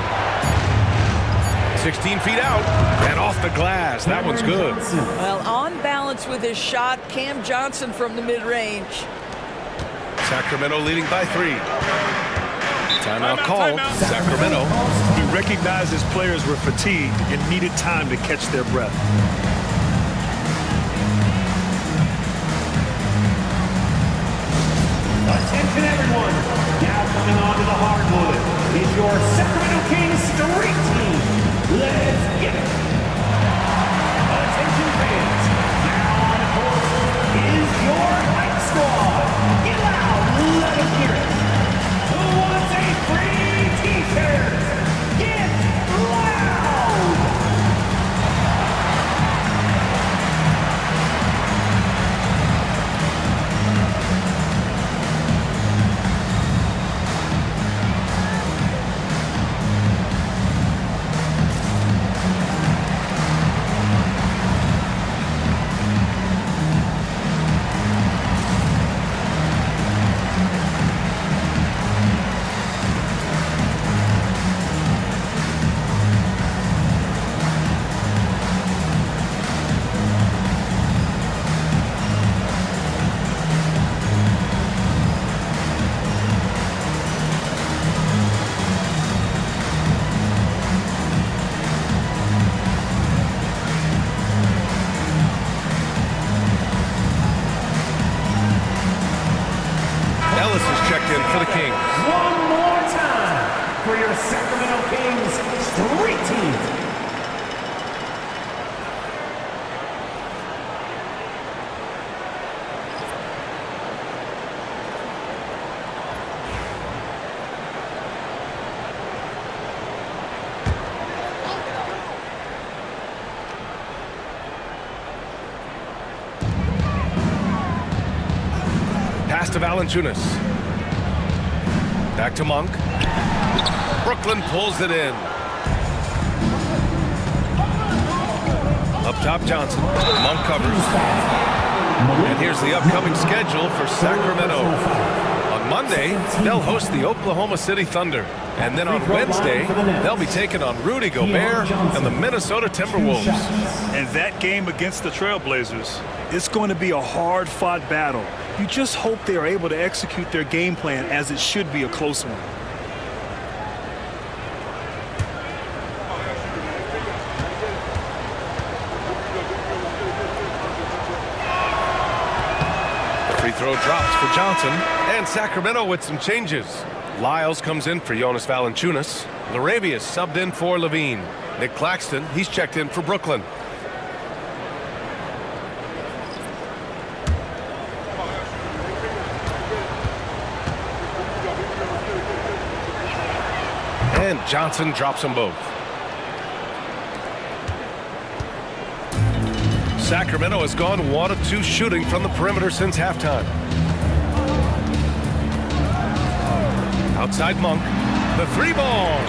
16 feet out and off the glass. That one's good. Well, on balance with his shot, Cam Johnson from the mid-range. Sacramento leading by 3. Timeout called. Sacramento. He recognized his players were fatigued and needed time to catch their breath. Attention everyone, now coming onto the hardwood is your Sacramento Kings street team. Let's get it. Attention fans, now on the court is your hype squad. Get loud, let us hear it. Who wants a free t-shirt? Get loud. For the Kings. One more time for your Sacramento Kings street team. Pass to Valanciunas. Back to Monk. Brooklyn pulls it in. Up top, Johnson. Monk covers. And here's the upcoming schedule for Sacramento. On Monday, they'll host the Oklahoma City Thunder. And then on Wednesday, they'll be taking on Rudy Gobert and the Minnesota Timberwolves. And that game against the Trailblazers, it's going to be a hard-fought battle. You just hope they are able to execute their game plan as it should be a close one. The free throw drops for Johnson, and Sacramento with some changes. Lyles comes in for Jonas Valanciunas. Laravius subbed in for Levine. Nick Claxton, he's checked in for Brooklyn. and Johnson drops them both. Sacramento has gone 1 of 2 shooting from the perimeter since halftime. Outside Monk, the 3-ball.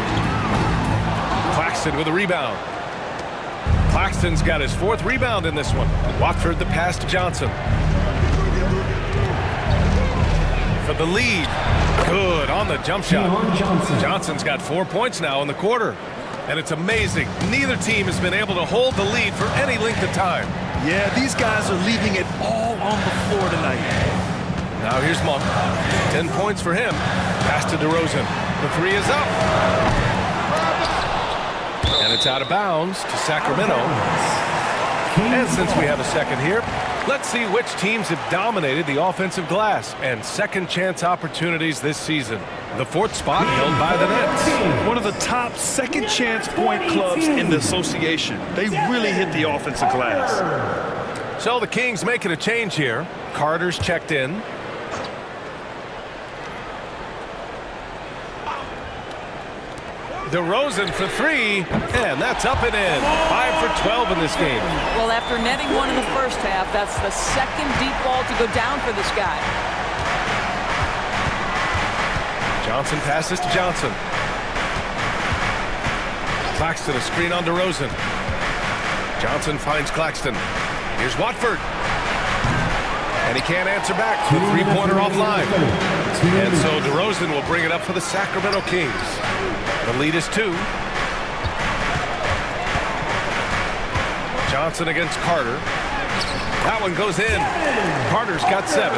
Claxton with a rebound. Claxton's got his 4th rebound in this one. Watford the pass to Johnson. For the lead. Good on the jump shot. Johnson's got 4 points now in the quarter. And it's amazing. Neither team has been able to hold the lead for any length of time. Yeah, these guys are leaving it all on the floor tonight. Now here's Monk. 10 points for him. Pass to DeRozan. The 3 is up. And it's out of bounds to Sacramento. And since we have a second here, let's see which teams have dominated the offensive glass and second chance opportunities this season. The 4th spot held by the Nets. One of the top second chance point clubs in the association. They really hit the offensive glass. So the Kings making a change here. Carter's checked in. DeRozan for 3, and that's up and in. 5 for 12 in this game. Well, after netting 1 in the first half, that's the 2nd deep ball to go down for this guy. Johnson passes to Johnson. Claxton, a screen on DeRozan. Johnson finds Claxton. Here's Watford. And he can't answer back. The 3-pointer offline. And so DeRozan will bring it up for the Sacramento Kings. The lead is 2. Johnson against Carter. That one goes in. Carter's got 7.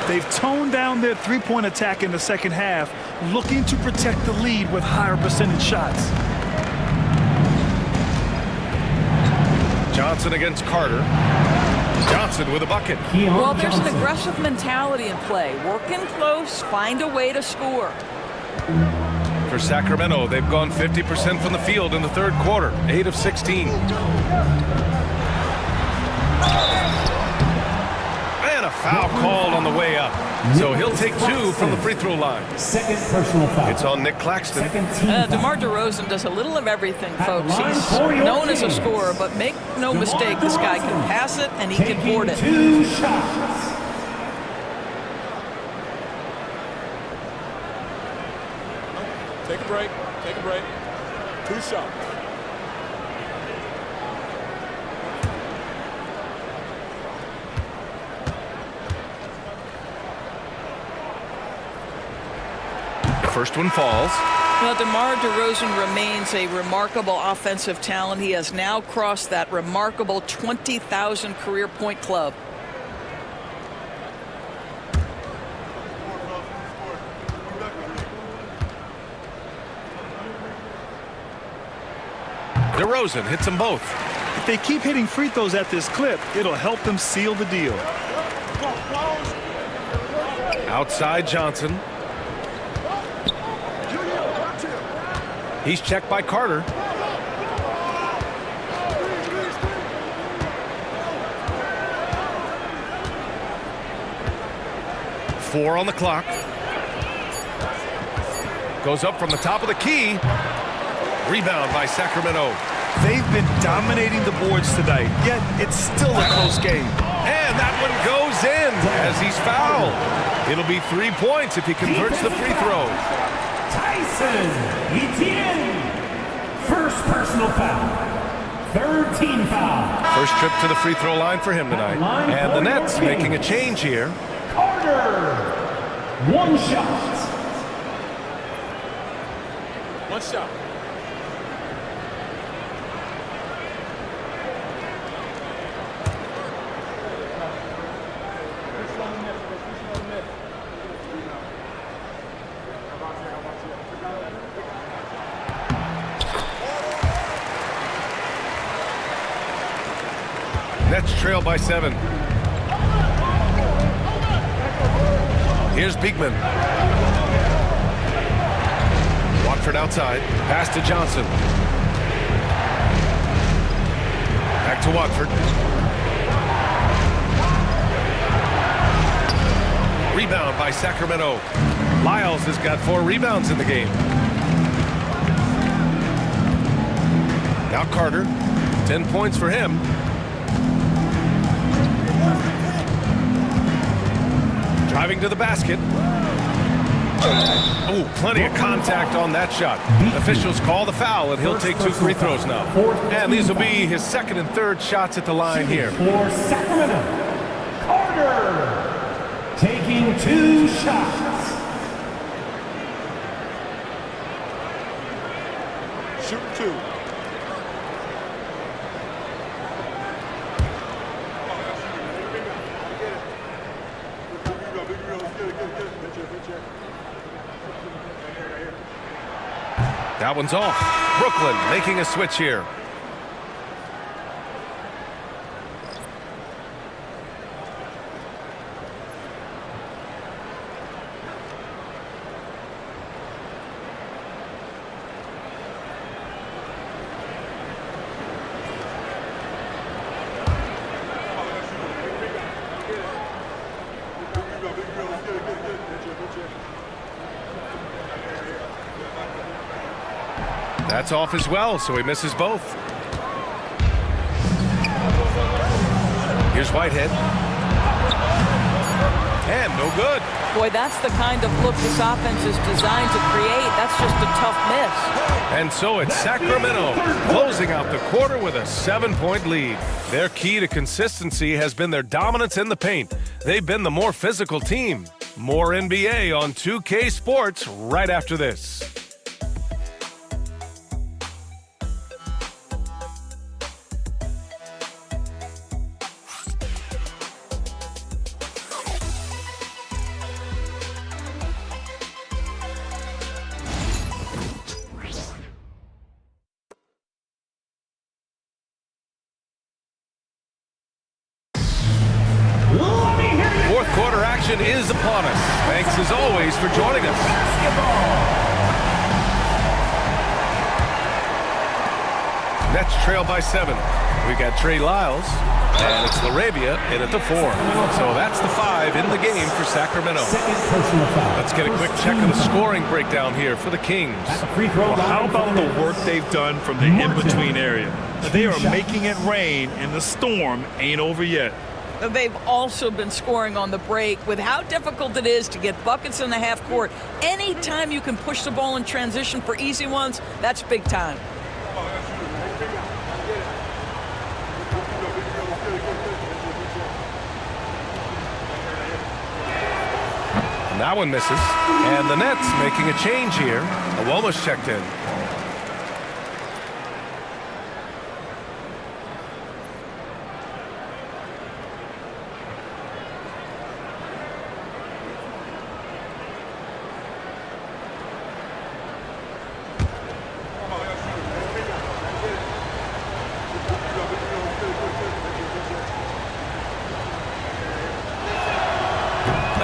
They've toned down their 3-point attack in the second half, looking to protect the lead with higher percentage shots. Johnson against Carter. Johnson with a bucket. Well, there's an aggressive mentality in play. Working close, find a way to score. For Sacramento, they've gone 50% from the field in the 3rd quarter, 8 of 16. And a foul called on the way up. So he'll take 2 from the free throw line. 2nd personal foul. It's on Nick Claxton. DeMar DeRozan does a little of everything, folks. He's known as a scorer, but make no mistake, this guy can pass it and he can board it. 2 shots. Take a break. Take a break. 2 shots. First one falls. Well, DeMar DeRozan remains a remarkable offensive talent. He has now crossed that remarkable 20,000 career point club. DeRozan hits them both. If they keep hitting free throws at this clip, it'll help them seal the deal. Outside Johnson. He's checked by Carter. Four on the clock. Goes up from the top of the key. Rebound by Sacramento. They've been dominating the boards tonight, yet it's still a close game. And that one goes in as he's fouled. It'll be 3 points if he converts the free throw. Tyson Etienne. First personal foul. 3rd team foul. First trip to the free throw line for him tonight. And the Nets making a change here. Carter. 1 shot. 1 shot. Nets trail by 7. Here's Beekman. Watford outside. Pass to Johnson. Back to Watford. Rebound by Sacramento. Lyles has got 4 rebounds in the game. Now Carter, 10 points for him. Driving to the basket. Oh, plenty of contact on that shot. Officials call the foul, and he'll take 2 free throws now. And these will be his second and third shots at the line here. For Sacramento, Carter taking 2 shots. Shooting 2. That one's off. Brooklyn making a switch here. That's off as well, so he misses both. Here's Whitehead. And no good. Boy, that's the kind of look this offense is designed to create. That's just a tough miss. And so it's Sacramento closing out the quarter with a 7-point lead. Their key to consistency has been their dominance in the paint. They've been the more physical team. More NBA on 2K Sports right after this. Fourth quarter action is upon us. Thanks as always for joining us. Nets trail by 7. We got Trey Lyles, and it's LaRavia in at the 4. So that's the 5 in the game for Sacramento. Let's get a quick check of the scoring breakdown here for the Kings. Well, how about the work they've done from the in-between area? They are making it rain, and the storm ain't over yet. They've also been scoring on the break. With how difficult it is to get buckets in the half court, anytime you can push the ball in transition for easy ones, that's big time. And that one misses. And the Nets making a change here. Awoma's checked in.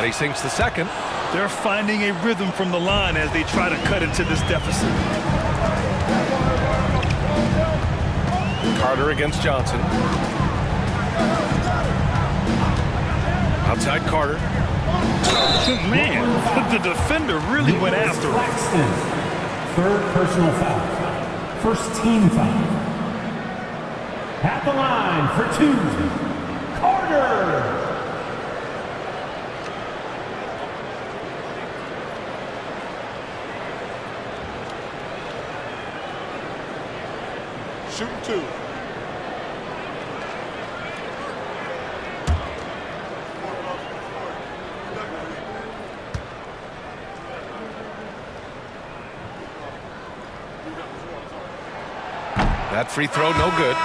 He sinks the second. They're finding a rhythm from the line as they try to cut into this deficit. Carter against Johnson. Outside Carter. Man, the defender really went after him. Third personal foul. First team foul. At the line for 2, Carter. Shooting 2. That free throw, no good.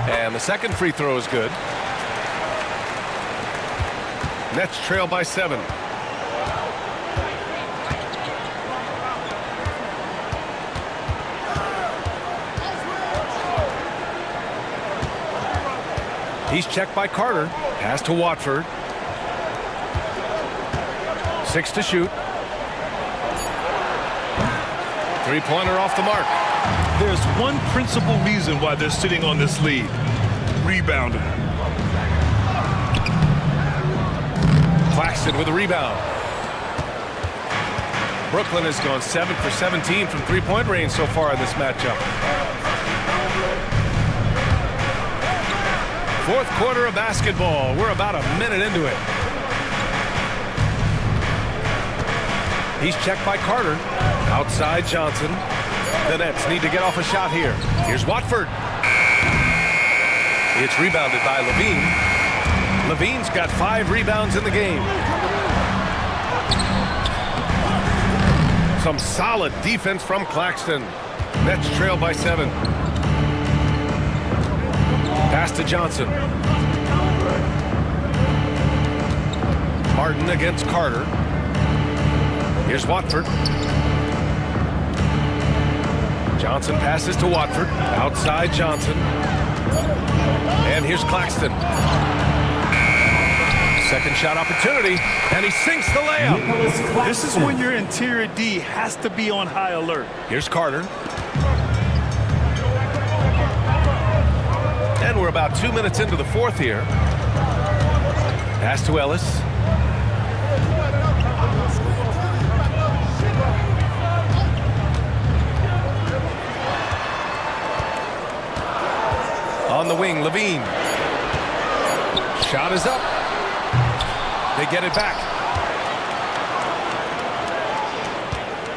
And the second free throw is good. Nets trail by 7. He's checked by Carter. Pass to Watford. 6 to shoot. Three-pointer off the mark. There's one principal reason why they're sitting on this lead. Rebounding. Claxton with a rebound. Brooklyn has gone 7 for 17 from three-point range so far in this matchup. Fourth quarter of basketball. We're about a minute into it. He's checked by Carter. Outside Johnson. The Nets need to get off a shot here. Here's Watford. It's rebounded by Levine. Levine's got 5 rebounds in the game. Some solid defense from Claxton. Nets trail by 7. Pass to Johnson. Martin against Carter. Here's Watford. Johnson passes to Watford. Outside Johnson. And here's Claxton. Second shot opportunity, and he sinks the layup. This is when your interior D has to be on high alert. Here's Carter. And we're about 2 minutes into the fourth here. Pass to Ellis. On the wing, Levine. Shot is up. They get it back.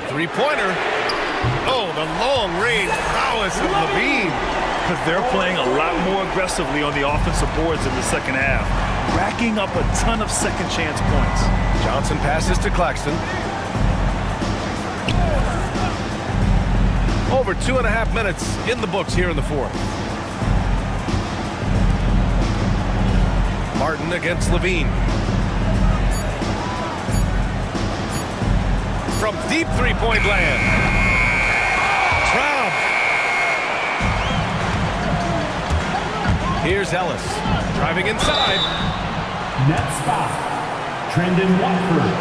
Three-pointer. Oh, the long-range prowess of Levine. They're playing a lot more aggressively on the offensive boards in the second half, racking up a ton of second chance points. Johnson passes to Claxton. Over 2.5 minutes in the books here in the fourth. Martin against Levine. From deep three-point land. Traub. Here's Ellis. Driving inside. Nets foul. Trendon Watford.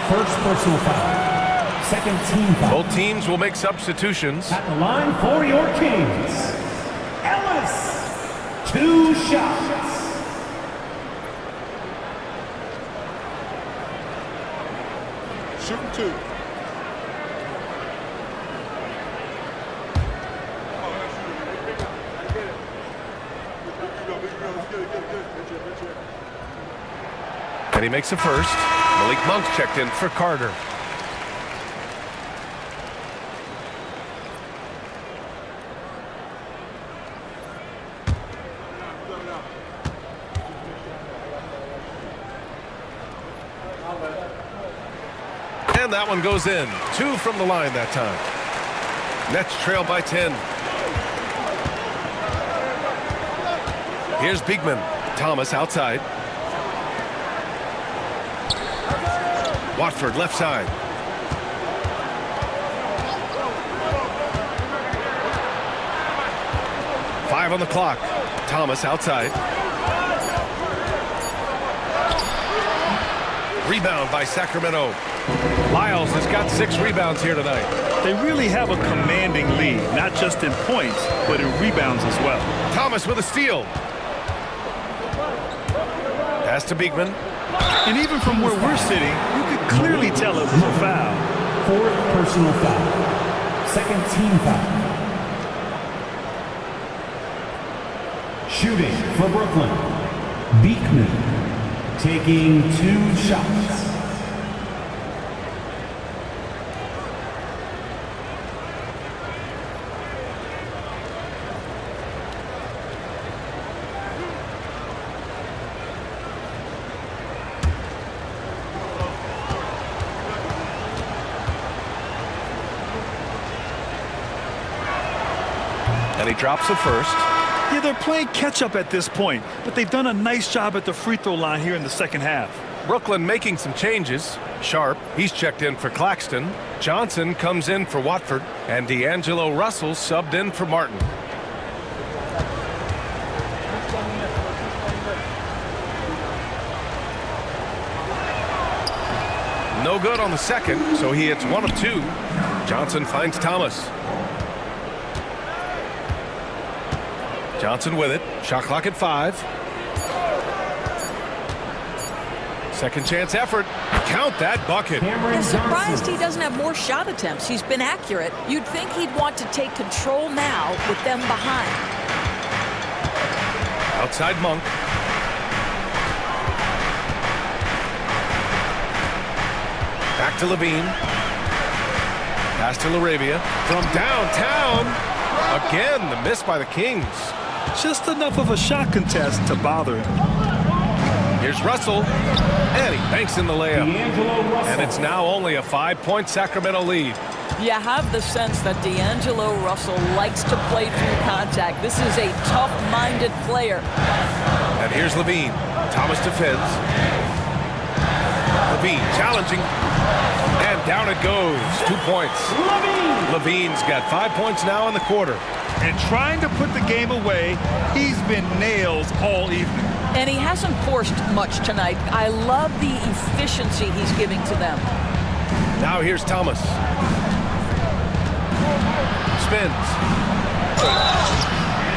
First personal foul. Second team foul. Both teams will make substitutions. At the line for your Kings. Ellis. 2 shots. Shooting 2. And he makes a first. Malik Monk's checked in for Carter. And that one goes in. 2 from the line that time. Nets trail by 10. Here's Beekman. Thomas outside. Watford left side. Five on the clock. Thomas outside. Rebound by Sacramento. Lyles has got 6 rebounds here tonight. They really have a commanding lead, not just in points, but in rebounds as well. Thomas with a steal. Pass to Beekman. And even from where we're sitting, you could clearly tell it was a foul. Fourth personal foul. Second team foul. Shooting for Brooklyn. Beekman taking 2 shots. And he drops the first. Yeah, they're playing catch-up at this point, but they've done a nice job at the free throw line here in the second half. Brooklyn making some changes. Sharp, he's checked in for Claxton. Johnson comes in for Watford. And D'Angelo Russell subbed in for Martin. No good on the second, so he hits 1 of 2. Johnson finds Thomas. Johnson with it. Shot clock at 5. Second chance effort. Count that bucket. I'm surprised he doesn't have more shot attempts. He's been accurate. You'd think he'd want to take control now with them behind. Outside Monk. Back to Levine. Pass to LaRavia. From downtown. Again, the miss by the Kings. Just enough of a shot contest to bother him. Here's Russell, and he banks in the layup. And it's now only a 5-point Sacramento lead. You have the sense that D'Angelo Russell likes to play through contact. This is a tough-minded player. And here's Levine. Thomas defends. Levine challenging. And down it goes. 2 points. Levine's got 5 points now in the quarter. And trying to put the game away, he's been nails all evening. And he hasn't forced much tonight. I love the efficiency he's giving to them. Now here's Thomas. Spins.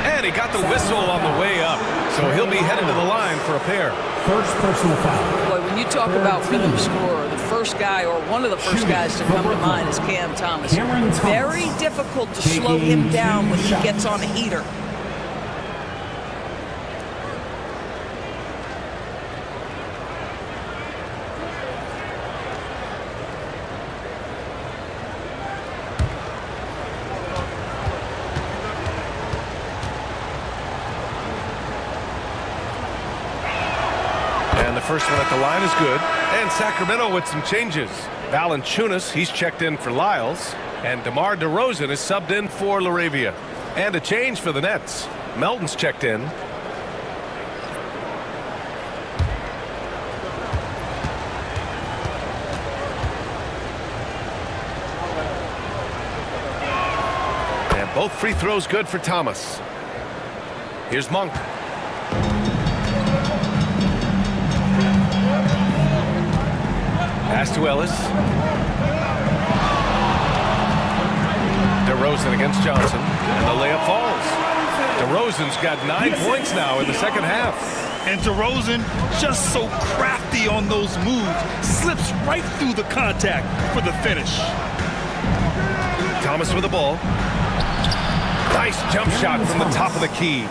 And he got the whistle on the way up. So he'll be headed to the line for a pair. First personal foul. Boy, when you talk about rhythm scorer, the first guy or one of the first guys to come to mind is Cam Thomas. Very difficult to slow him down when he gets on a heater. First one at the line is good. And Sacramento with some changes. Valanciunas, he's checked in for Lyles. And DeMar DeRozan is subbed in for LaRavia. And a change for the Nets. Melton's checked in. And both free throws good for Thomas. Here's Monk. Pass to Ellis. DeRozan against Johnson. And the layup falls. DeRozan's got 9 points now in the second half. And DeRozan, just so crafty on those moves, slips right through the contact for the finish. Thomas with the ball. Nice jump shot from the top of the key.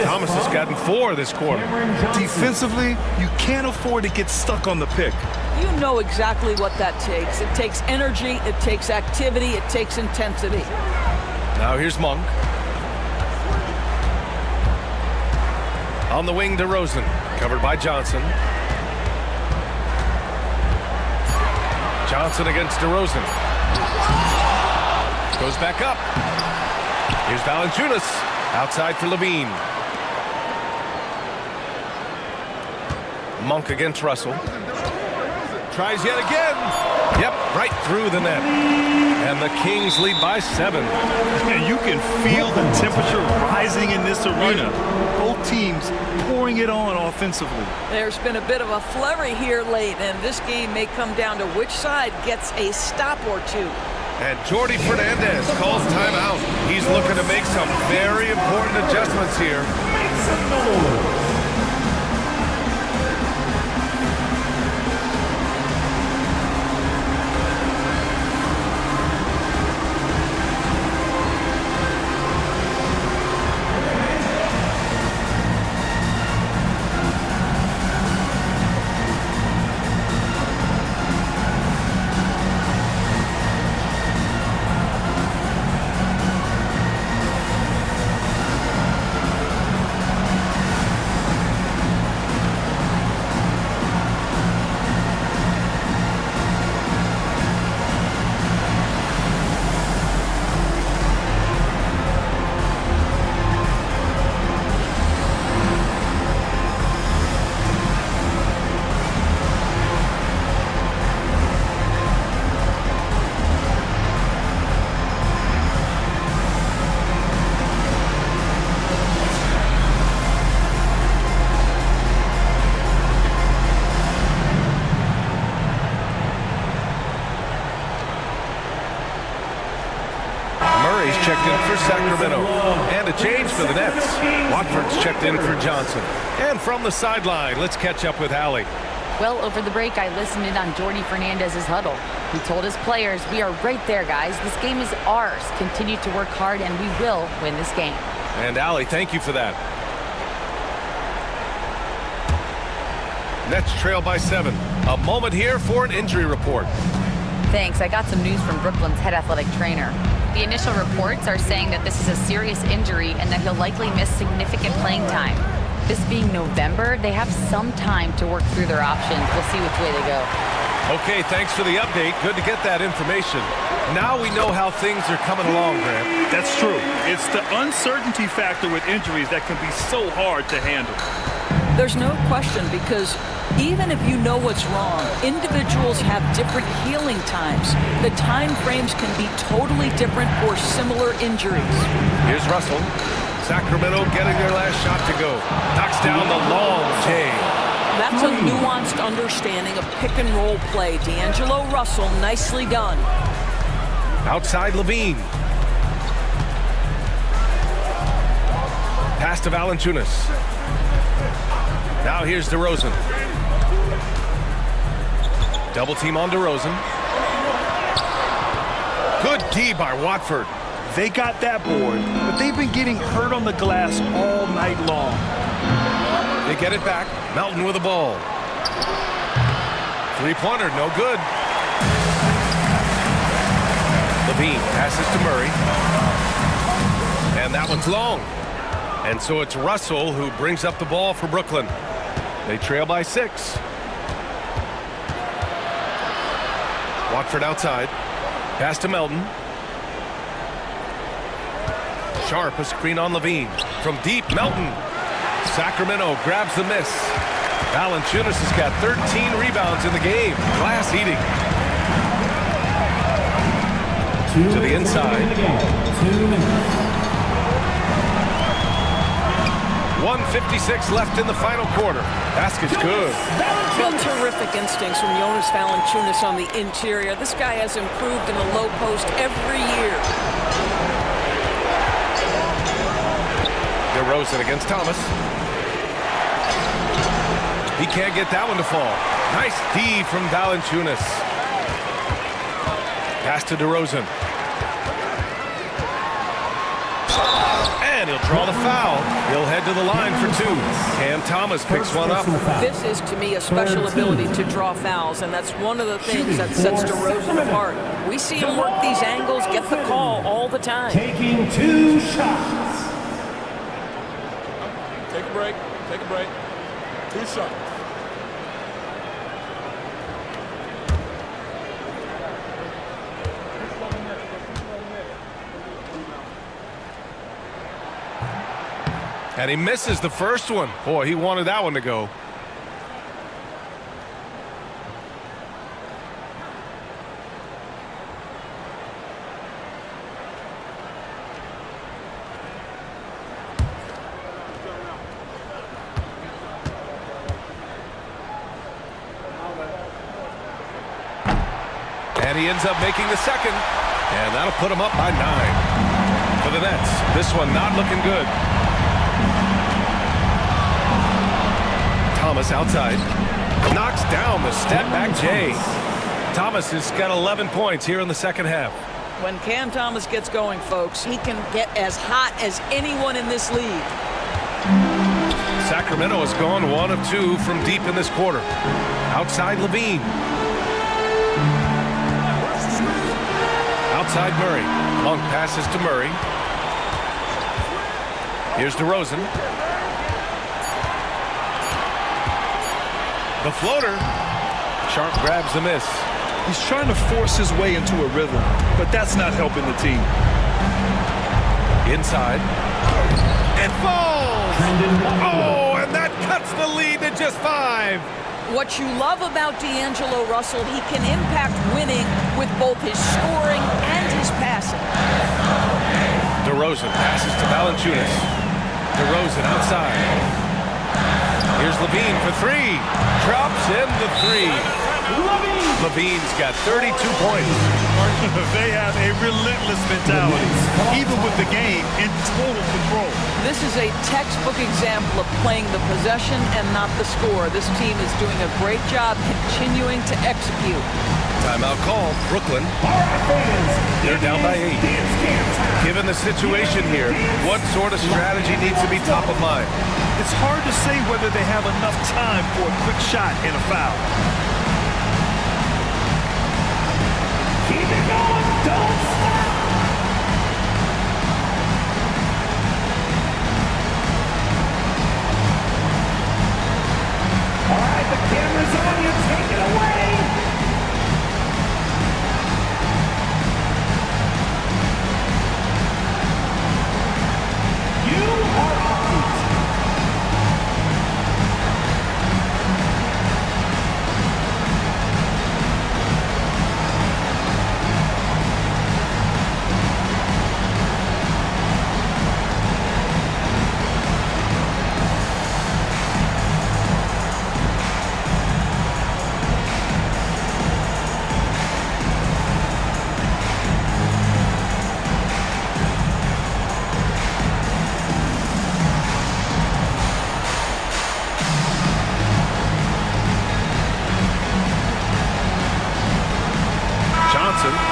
Thomas has gotten 4 this quarter. Defensively, you can't afford to get stuck on the pick. You know exactly what that takes. It takes energy, it takes activity, it takes intensity. Now here's Monk. On the wing, DeRozan, covered by Johnson. Johnson against DeRozan. Goes back up. Here's Valanciunas, outside for Levine. Monk against Russell. Tries yet again. Yep, right through the net. And the Kings lead by 7. And you can feel the temperature rising in this arena. Both teams pouring it on offensively. There's been a bit of a flurry here late, and this game may come down to which side gets a stop or two. And Jordi Fernandez calls timeout. He's looking to make some very important adjustments here. Make some noise. in for Sacramento. And a change for the Nets. Watford's checked in for Johnson. And from the sideline, let's catch up with Allie. Well, over the break, I listened in on Jordi Fernandez's huddle. He told his players, "We are right there, guys. This game is ours. Continue to work hard, and we will win this game." And Allie, thank you for that. Nets trail by 7. A moment here for an injury report. Thanks. I got some news from Brooklyn's head athletic trainer. The initial reports are saying that this is a serious injury and that he'll likely miss significant playing time. This being November, they have some time to work through their options. We'll see which way they go. Okay, thanks for the update. Good to get that information. Now we know how things are coming along, Grant. That's true. It's the uncertainty factor with injuries that can be so hard to handle. There's no question, because even if you know what's wrong, individuals have different healing times. The time frames can be totally different for similar injuries. Here's Russell. Sacramento getting their last shot to go. Knocks down the long J. That's a nuanced understanding of pick-and-roll play. D'Angelo Russell, nicely done. Outside Levine. Pass to Valanciunas. Now here's DeRozan. Double team on DeRozan. Good D by Watford. They got that board, but they've been getting hurt on the glass all night long. They get it back. Melton with the ball. Three-pointer, no good. Levine passes to Murray. And that one's long. And so it's Russell who brings up the ball for Brooklyn. They trail by 6. Watford outside. Pass to Melton. Sharp, a screen on Levine. From deep, Melton. Sacramento grabs the miss. Valanciunas has got 13 rebounds in the game. Glass eating. To the inside. 2 minutes. 1:56 left in the final quarter. Basket's good. Well, terrific instincts from Jonas Valanciunas on the interior. This guy has improved in the low post every year. DeRozan against Thomas. He can't get that one to fall. Nice D from Valanciunas. Pass to DeRozan. And he'll draw the foul. He'll head to the line for 2. Cam Thomas picks one up. This is, to me, a special ability to draw fouls, and that's one of the things that sets DeRozan apart. We see him work these angles, get the call all the time. Taking 2 shots. Take a break. Take a break. 2 shots. And he misses the first one. Boy, he wanted that one to go. And he ends up making the second. And that'll put him up by 9. For the Nets, this one not looking good. Thomas outside. Knocks down the step-back J. Thomas has got 11 points here in the second half. When Cam Thomas gets going, folks, he can get as hot as anyone in this league. Sacramento has gone 1 of 2 from deep in this quarter. Outside Levine. Outside Murray. Monk passes to Murray. Here's DeRozan. The floater. Sharp grabs the miss. He's trying to force his way into a rhythm, but that's not helping the team. Inside. It falls! Oh, and that cuts the lead to just 5. What you love about D'Angelo Russell, he can impact winning with both his scoring and his passing. DeRozan passes to Valanciunas. DeRozan outside. Here's Levine for 3. Drops in the 3. Levine's got 32 points. They have a relentless mentality, even with the game in total control. This is a textbook example of playing the possession and not the score. This team is doing a great job continuing to execute. Timeout call, Brooklyn. They're down by 8. Given the situation here, what sort of strategy needs to be top of mind? It's hard to say whether they have enough time for a quick shot and a foul. Keep it going, don't stop. All right, the camera's on you, take it away. You are on.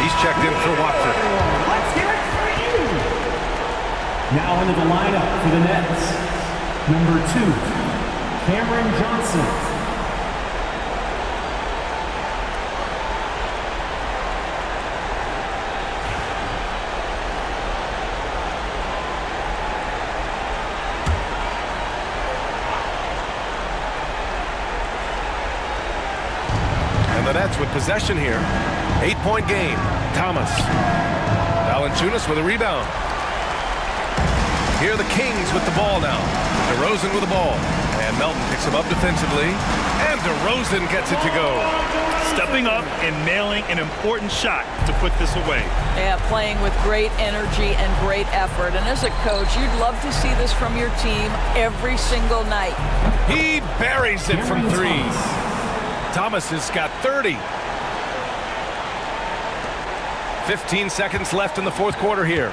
He's checked in for Watford. Let's hear it for you. Now into the lineup for the Nets. Number 2, Cameron Johnson. And the Nets with possession here. 8-point game. Thomas. Valanciunas with a rebound. Here are the Kings with the ball now. DeRozan with the ball. And Melton picks him up defensively. And DeRozan gets it to go. Stepping up and nailing an important shot to put this away. Yeah, playing with great energy and great effort. And as a coach, you'd love to see this from your team every single night. He buries it from 3. Thomas has got 30. 15 seconds left in the fourth quarter here.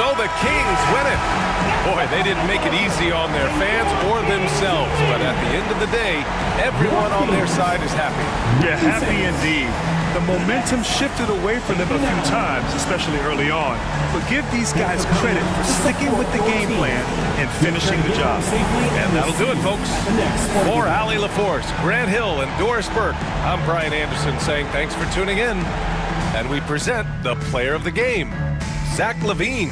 So the Kings win it. Boy, they didn't make it easy on their fans or themselves, but at the end of the day, everyone on their side is happy. Yeah, happy indeed. The momentum shifted away from them a few times, especially early on. But give these guys credit for sticking with the game plan and finishing the job. And that'll do it, folks. For Allie LaForce, Grant Hill, and Doris Burke, I'm Brian Anderson saying thanks for tuning in. And we present the player of the game, Zach LaVine.